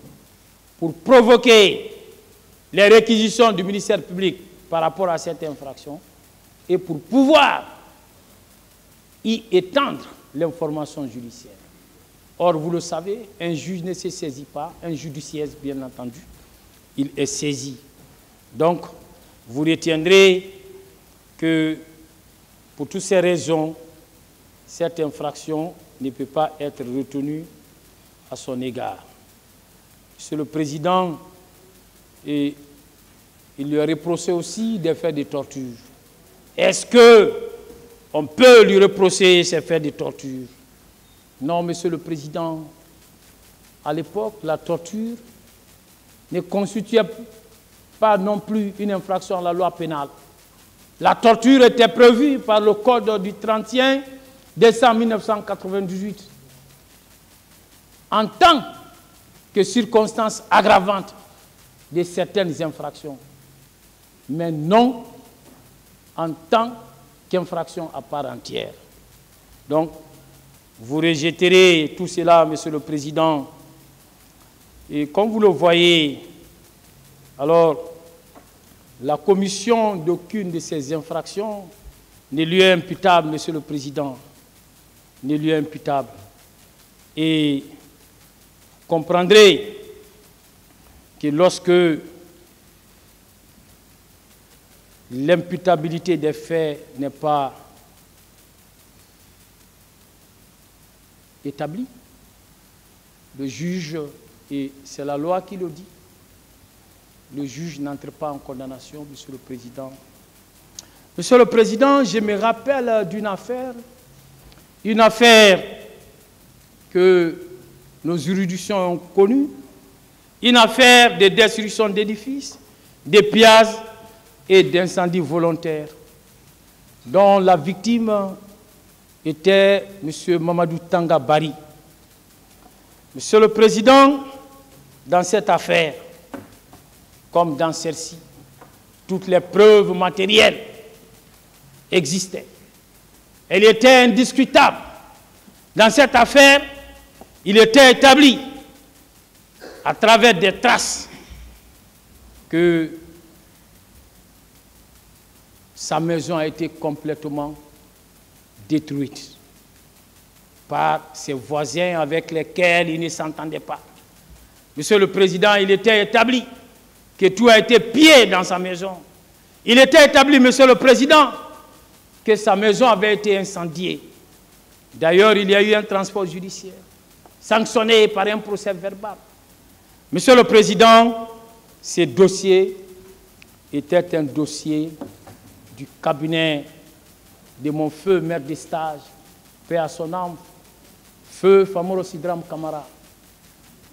pour provoquer les réquisitions du ministère public par rapport à cette infraction et pour pouvoir y étendre l'information judiciaire. Or, vous le savez, un juge ne se saisit pas, un judiciaire, bien entendu, il est saisi. Donc, vous retiendrez que, pour toutes ces raisons, cette infraction ne peut pas être retenue à son égard. Monsieur le Président, il lui a reproché aussi des faits de torture. Est-ce qu'on peut lui reprocher ces faits de torture? Non, Monsieur le Président. À l'époque, la torture ne constituait pas non plus une infraction à la loi pénale. La torture était prévue par le Code du 31 décembre 1998 en tant que circonstance aggravante de certaines infractions, mais non en tant qu'infraction à part entière. Donc, vous rejetterez tout cela, Monsieur le Président. Et comme vous le voyez, alors, la commission d'aucune de ces infractions ne lui est imputable, Monsieur le Président, ne lui est imputable. Et vous comprendrez que lorsque l'imputabilité des faits n'est pas établie, le juge, et c'est la loi qui le dit, le juge n'entre pas en condamnation, Monsieur le Président. Monsieur le Président, je me rappelle d'une affaire, que nos juridictions ont connue, une affaire de destruction d'édifices, de pillage et d'incendie volontaire, dont la victime était M. Mamadou Tanga Bari. Monsieur le Président, dans cette affaire, comme dans celle-ci, toutes les preuves matérielles existaient. Elle était indiscutable. Dans cette affaire, il était établi, à travers des traces, que sa maison a été complètement détruite par ses voisins avec lesquels il ne s'entendait pas. Monsieur le Président, il était établi que tout a été pillé dans sa maison. Il était établi, Monsieur le Président, que sa maison avait été incendiée. D'ailleurs, il y a eu un transport judiciaire, sanctionné par un procès verbal. Monsieur le Président, ces dossiers était un dossier du cabinet de mon feu maître de stage, paix à son âme, feu Famoro Sidram Kamara.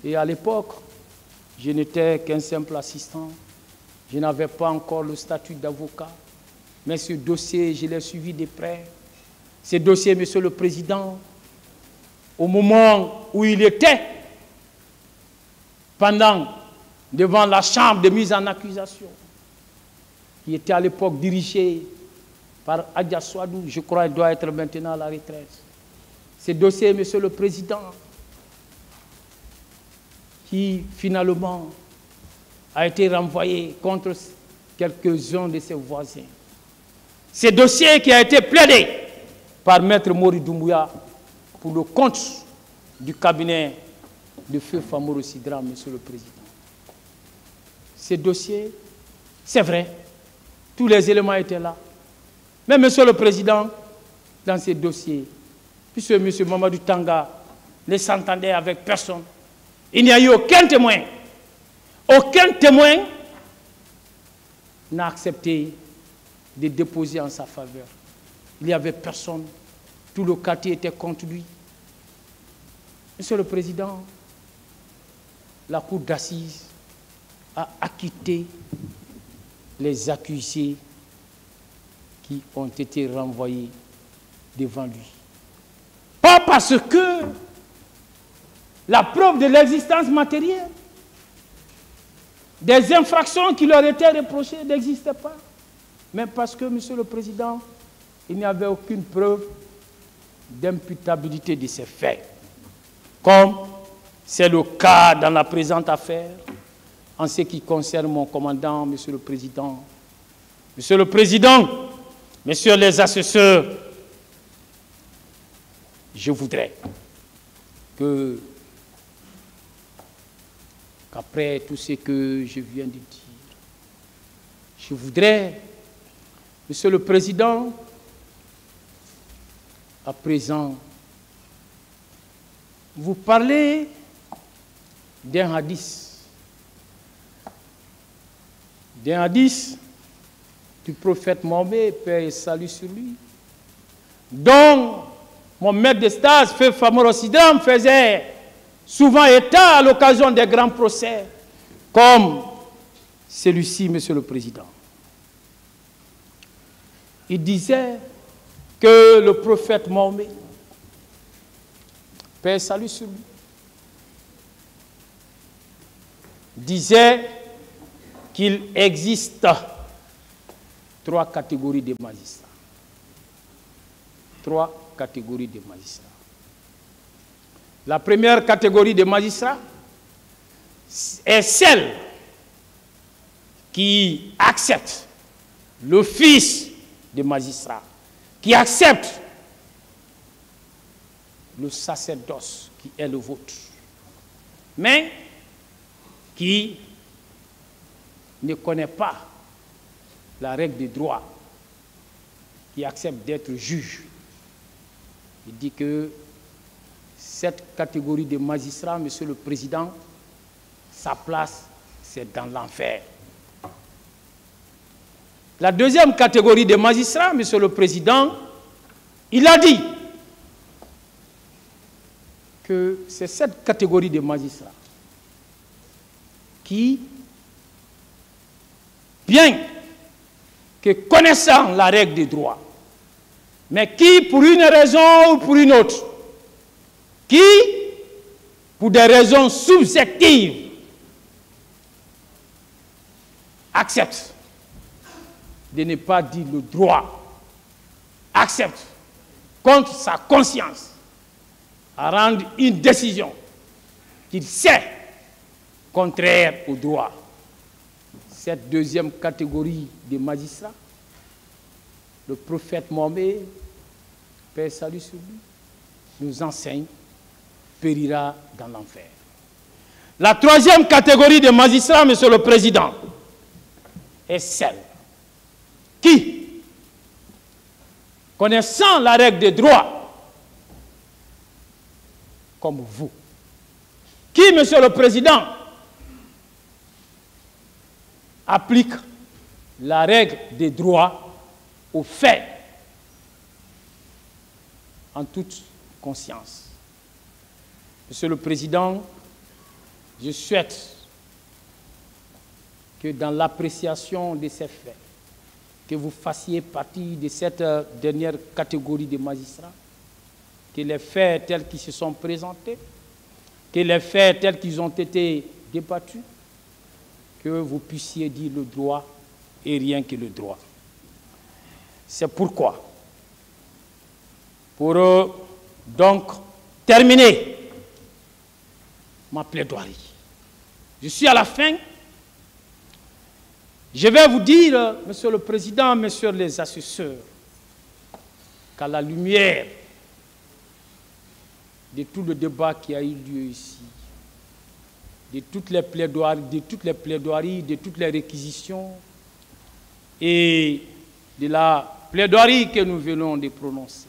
Et à l'époque, je n'étais qu'un simple assistant. Je n'avais pas encore le statut d'avocat. Mais ce dossier, je l'ai suivi de près. Ce dossier, Monsieur le Président, au moment où il était, devant la chambre de mise en accusation, qui était à l'époque dirigée par Adja Swadou, je crois qu'il doit être maintenant à la retraite. Ce dossier, Monsieur le Président, qui finalement a été renvoyé contre quelques-uns de ses voisins. Ce dossier qui a été plaidé par Maître Mori Doumbouya pour le compte du cabinet de feu Famoro Sidram, Monsieur le Président. Ce dossier, c'est vrai, tous les éléments étaient là. Mais Monsieur le Président, dans ce dossier, puisque M. Mamadou Tanga ne s'entendait avec personne, il n'y a eu aucun témoin. Aucun témoin n'a accepté de déposer en sa faveur. Il n'y avait personne. Tout le quartier était contre lui. Monsieur le Président, la Cour d'assises a acquitté les accusés qui ont été renvoyés devant lui. Pas parce que la preuve de l'existence matérielle des infractions qui leur étaient reprochées n'existait pas, mais parce que, Monsieur le Président, il n'y avait aucune preuve d'imputabilité de ces faits, comme c'est le cas dans la présente affaire, en ce qui concerne mon commandant, Monsieur le Président. Monsieur le Président, Messieurs les assesseurs, je voudrais qu'après tout ce que je viens de dire, je voudrais, Monsieur le Président, à présent, vous parler d'un hadith du prophète Mohammed, paix et salut sur lui, dont mon maître de stage, Feu Famoro Sidram, faisait souvent état à l'occasion des grands procès, comme celui-ci, Monsieur le Président. Il disait que le prophète Mohammed, paix et salut sur lui, disait qu'il existe 3 catégories de magistrats. 3 catégories de magistrats. La première catégorie de magistrats est celle qui accepte l'office de magistrat, qui accepte le sacerdoce qui est le vôtre, mais qui ne connaît pas la règle du droit, qui accepte d'être juge. Il dit que cette catégorie de magistrats, Monsieur le Président, sa place, c'est dans l'enfer. La deuxième catégorie de magistrats, Monsieur le Président, il a dit que c'est cette catégorie de magistrats qui, bien que connaissant la règle du droit, mais qui, pour une raison ou pour une autre, qui, pour des raisons subjectives, accepte de ne pas dire le droit, accepte contre sa conscience à rendre une décision qu'il sait contraire au droit. Cette deuxième catégorie de magistrats, le prophète Mohammed, paix et salut sur lui, nous enseigne, périra dans l'enfer. La troisième catégorie de magistrats, Monsieur le Président, est celle qui, connaissant la règle des droits, comme vous, qui, Monsieur le Président, applique la règle des droits aux faits en toute conscience. Monsieur le Président, je souhaite que dans l'appréciation de ces faits, que vous fassiez partie de cette dernière catégorie de magistrats, que les faits tels qu'ils se sont présentés, que les faits tels qu'ils ont été débattus, que vous puissiez dire le droit et rien que le droit. C'est pourquoi, pour donc terminer ma plaidoirie, je suis à la fin. Je vais vous dire, Monsieur le Président, Messieurs les assesseurs, qu'à la lumière de tout le débat qui a eu lieu ici, de toutes les plaidoiries, de toutes les réquisitions et de la plaidoirie que nous venons de prononcer,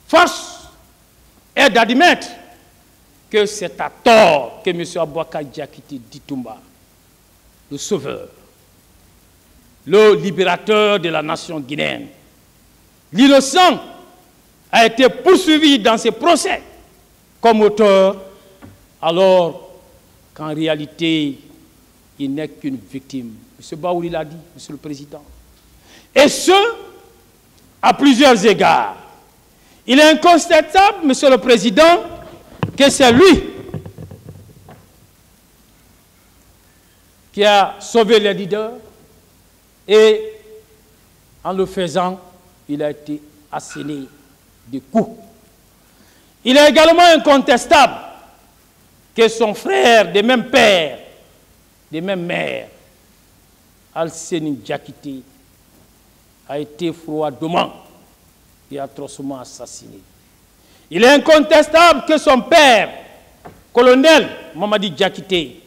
force est d'admettre que c'est à tort que M. Aboubacar Diakité Ditumba, le sauveur, le libérateur de la nation guinéenne, l'innocent, a été poursuivi dans ce procès comme auteur, alors qu'en réalité, il n'est qu'une victime. M. Baouri l'a dit, Monsieur le Président. Et ce, à plusieurs égards. Il est incontestable, Monsieur le Président, que c'est lui qui a sauvé les leaders et en le faisant, il a été asséné de coups. Il est également incontestable que son frère, des mêmes pères, des mêmes mères, Alseni Diakité, a été froidement et atrocement assassiné. Il est incontestable que son père, colonel Mamadi Diakité,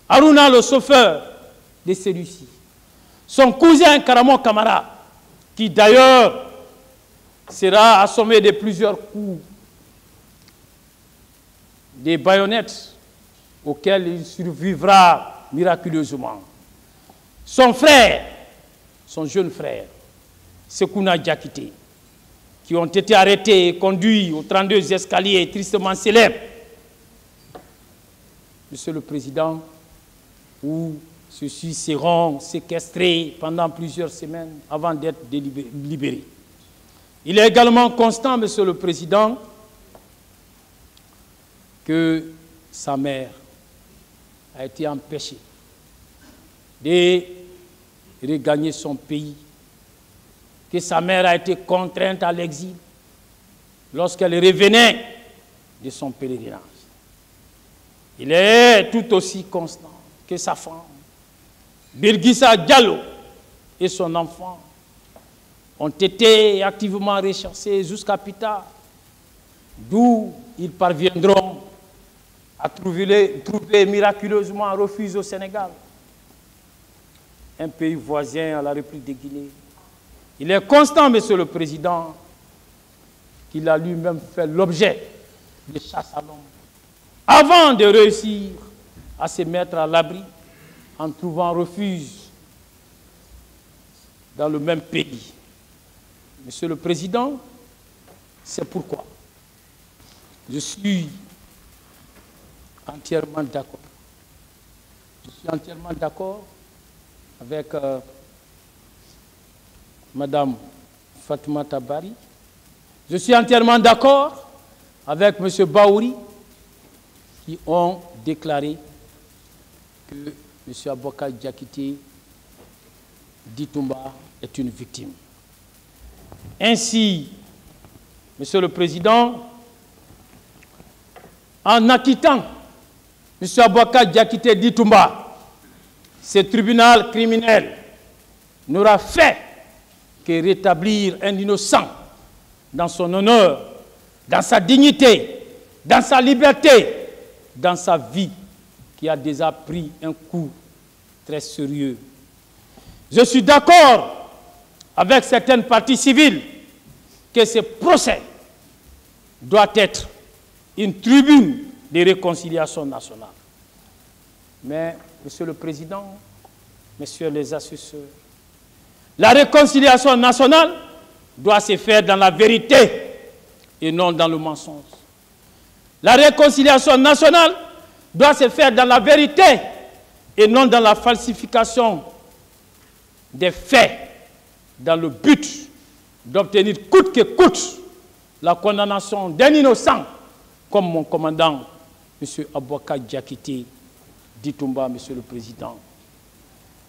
Aruna le chauffeur de celui-ci, son cousin Karamo Kamara, qui d'ailleurs sera assommé de plusieurs coups, des baïonnettes auxquelles il survivra miraculeusement. Son frère, son jeune frère, Sekouna Diakité, qui ont été arrêtés et conduits aux 32 escaliers tristement célèbres. Monsieur le Président, où ceux-ci seront séquestrés pendant plusieurs semaines avant d'être libérés. Il est également constant, Monsieur le Président, que sa mère a été empêchée de regagner son pays, que sa mère a été contrainte à l'exil lorsqu'elle revenait de son pèlerinage. Il est tout aussi constant que sa femme, Birgissa Diallo, et son enfant ont été activement recherchés jusqu'à plus tard, d'où ils parviendront à trouver miraculeusement un refuge au Sénégal, un pays voisin à la République de Guinée. Il est constant, Monsieur le Président, qu'il a lui-même fait l'objet de chasse à l'homme, avant de réussir à se mettre à l'abri en trouvant refuge dans le même pays. Monsieur le Président, c'est pourquoi je suis entièrement d'accord. Je suis entièrement d'accord avec Madame Fatoumata Bari. Je suis entièrement d'accord avec M. Baouri qui ont déclaré que M. Aboubacar Diakité Ditumba est une victime. Ainsi, Monsieur le Président, en acquittant M. Aboubacar Diakité Ditumba, ce tribunal criminel n'aura fait que rétablir un innocent dans son honneur, dans sa dignité, dans sa liberté, dans sa vie, qui a déjà pris un coup très sérieux. Je suis d'accord avec certaines parties civiles que ce procès doit être une tribune de réconciliation nationale. Mais, Monsieur le Président, messieurs les assesseurs, la réconciliation nationale doit se faire dans la vérité et non dans le mensonge. La réconciliation nationale doit se faire dans la vérité et non dans la falsification des faits, dans le but d'obtenir coûte que coûte la condamnation d'un innocent, comme mon commandant, M. Aboubacar Diakité Ditumba, Monsieur le Président.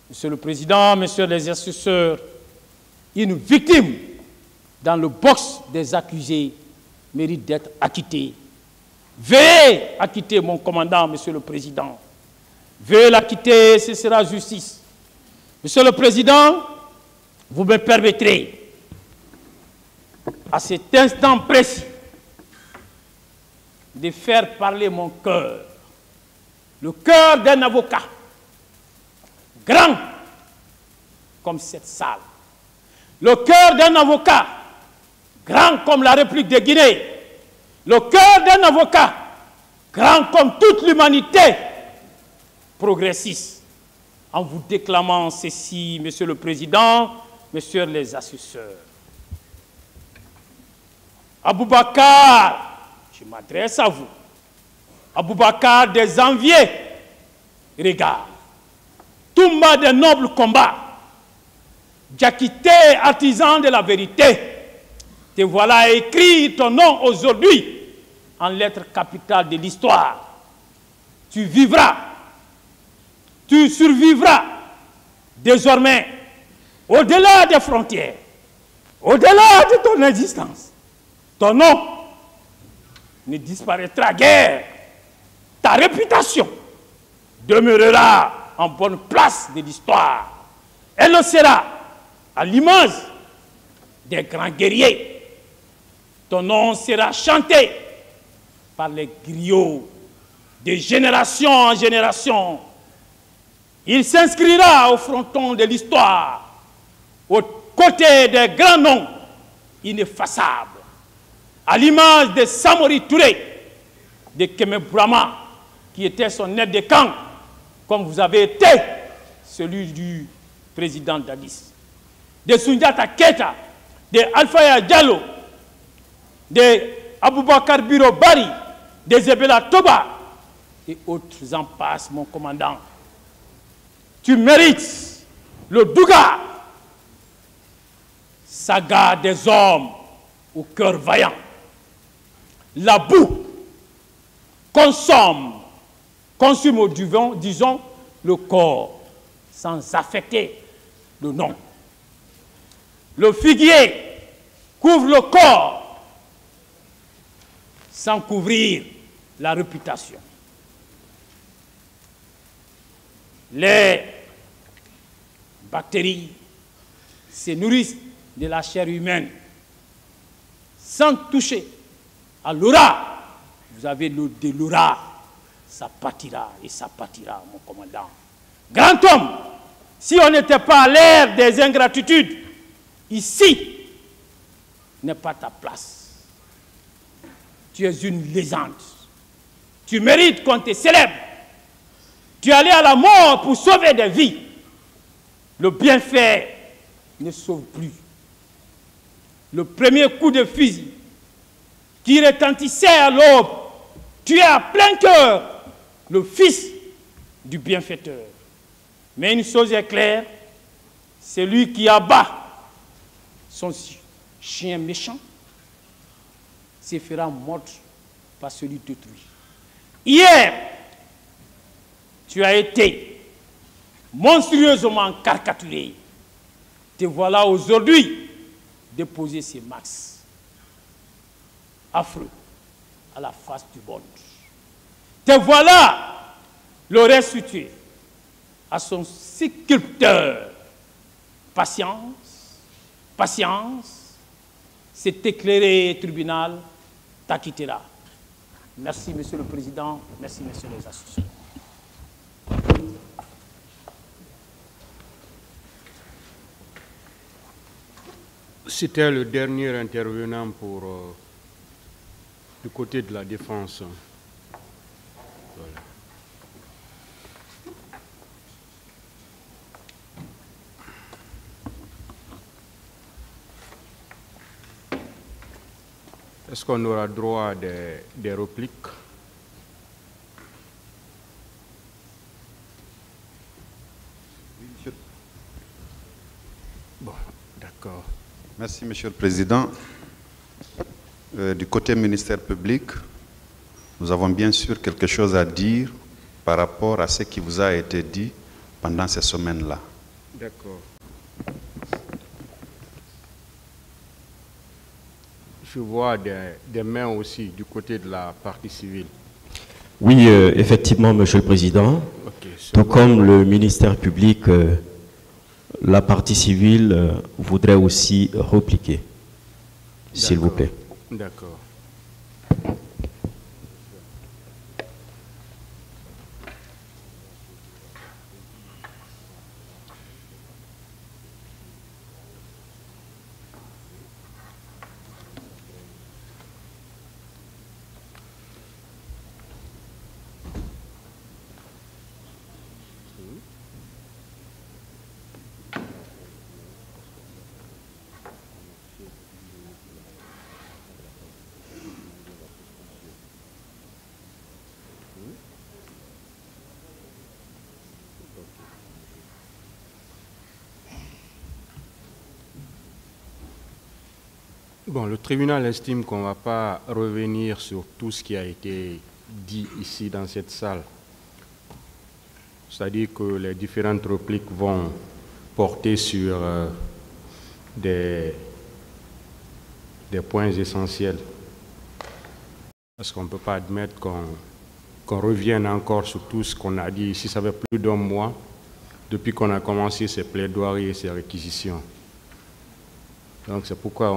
Monsieur le Président, Messieurs les assesseurs, une victime dans le box des accusés mérite d'être acquittée. Veuillez acquitter mon commandant, Monsieur le Président. Veuillez l'acquitter, ce sera justice. Monsieur le Président, vous me permettrez, à cet instant précis, de faire parler mon cœur, le cœur d'un avocat, grand comme cette salle, le cœur d'un avocat, grand comme la République de Guinée, le cœur d'un avocat, grand comme toute l'humanité progressiste, en vous déclamant ceci, Monsieur le Président, Messieurs les assesseurs. Aboubacar, je m'adresse à vous, Aboubacar des enviés, regarde, Toumba des nobles combats, Diakité, artisan de la vérité, te voilà écrit ton nom aujourd'hui en lettres capitales de l'histoire. Tu vivras, tu survivras désormais au-delà des frontières, au-delà de ton existence. Ton nom ne disparaîtra guère. Ta réputation demeurera en bonne place de l'histoire. Elle le sera à l'image des grands guerriers. Ton nom sera chanté par les griots de génération en génération. Il s'inscrira au fronton de l'histoire, aux côtés des grands noms ineffaçables, à l'image de Samori Touré, de Keme Brahma, qui était son aide de camp, comme vous avez été celui du président Dadis, de Sundiata Keita, de Alpha Diallo, de Aboubacar Biro Bari, de Zebela Toba, et autres en passent, mon commandant. Tu mérites le Douga, saga des hommes au cœur vaillant. La boue consume au divan, disons, le corps, sans affecter le nom. Le figuier couvre le corps, sans couvrir la réputation. Les bactéries se nourrissent de la chair humaine sans toucher à l'aura. Vous avez de l'aura, ça partira et ça partira, mon commandant. Grand homme, si on n'était pas à l'ère des ingratitudes, ici n'est pas ta place. Tu es une légende. Tu mérites qu'on te célèbre. Tu es allé à la mort pour sauver des vies. Le bienfait ne sauve plus. Le premier coup de fusil qui retentissait à l'aube, tu es à plein cœur le fils du bienfaiteur. Mais une chose est claire, celui qui abat son chien méchant se fera mordre par celui d'autrui. Hier, tu as été monstrueusement caricaturé. Te voilà aujourd'hui déposer ces masques affreux à la face du monde. Te voilà le restituer à son sculpteur. Patience, patience, cet éclairé tribunal t'acquittera. Merci, Monsieur le Président. Merci, Messieurs les associés. C'était le dernier intervenant pour du côté de la défense. Voilà. Est-ce qu'on aura droit à des répliques? Bon, d'accord. Merci, Monsieur le Président. Du côté ministère public, nous avons bien sûr quelque chose à dire par rapport à ce qui vous a été dit pendant ces semaines-là. D'accord. Je vois des mains aussi du côté de la partie civile. Oui, effectivement, Monsieur le Président. Okay, tout comme le ministère public, la partie civile voudrait aussi répliquer, s'il vous plaît. D'accord. Bon, le tribunal estime qu'on ne va pas revenir sur tout ce qui a été dit ici dans cette salle. C'est-à-dire que les différentes répliques vont porter sur des points essentiels. Parce qu'on ne peut pas admettre qu'on revienne encore sur tout ce qu'on a dit ici. Ça fait plus d'un mois depuis qu'on a commencé ces plaidoiries et ces réquisitions. Donc c'est pourquoi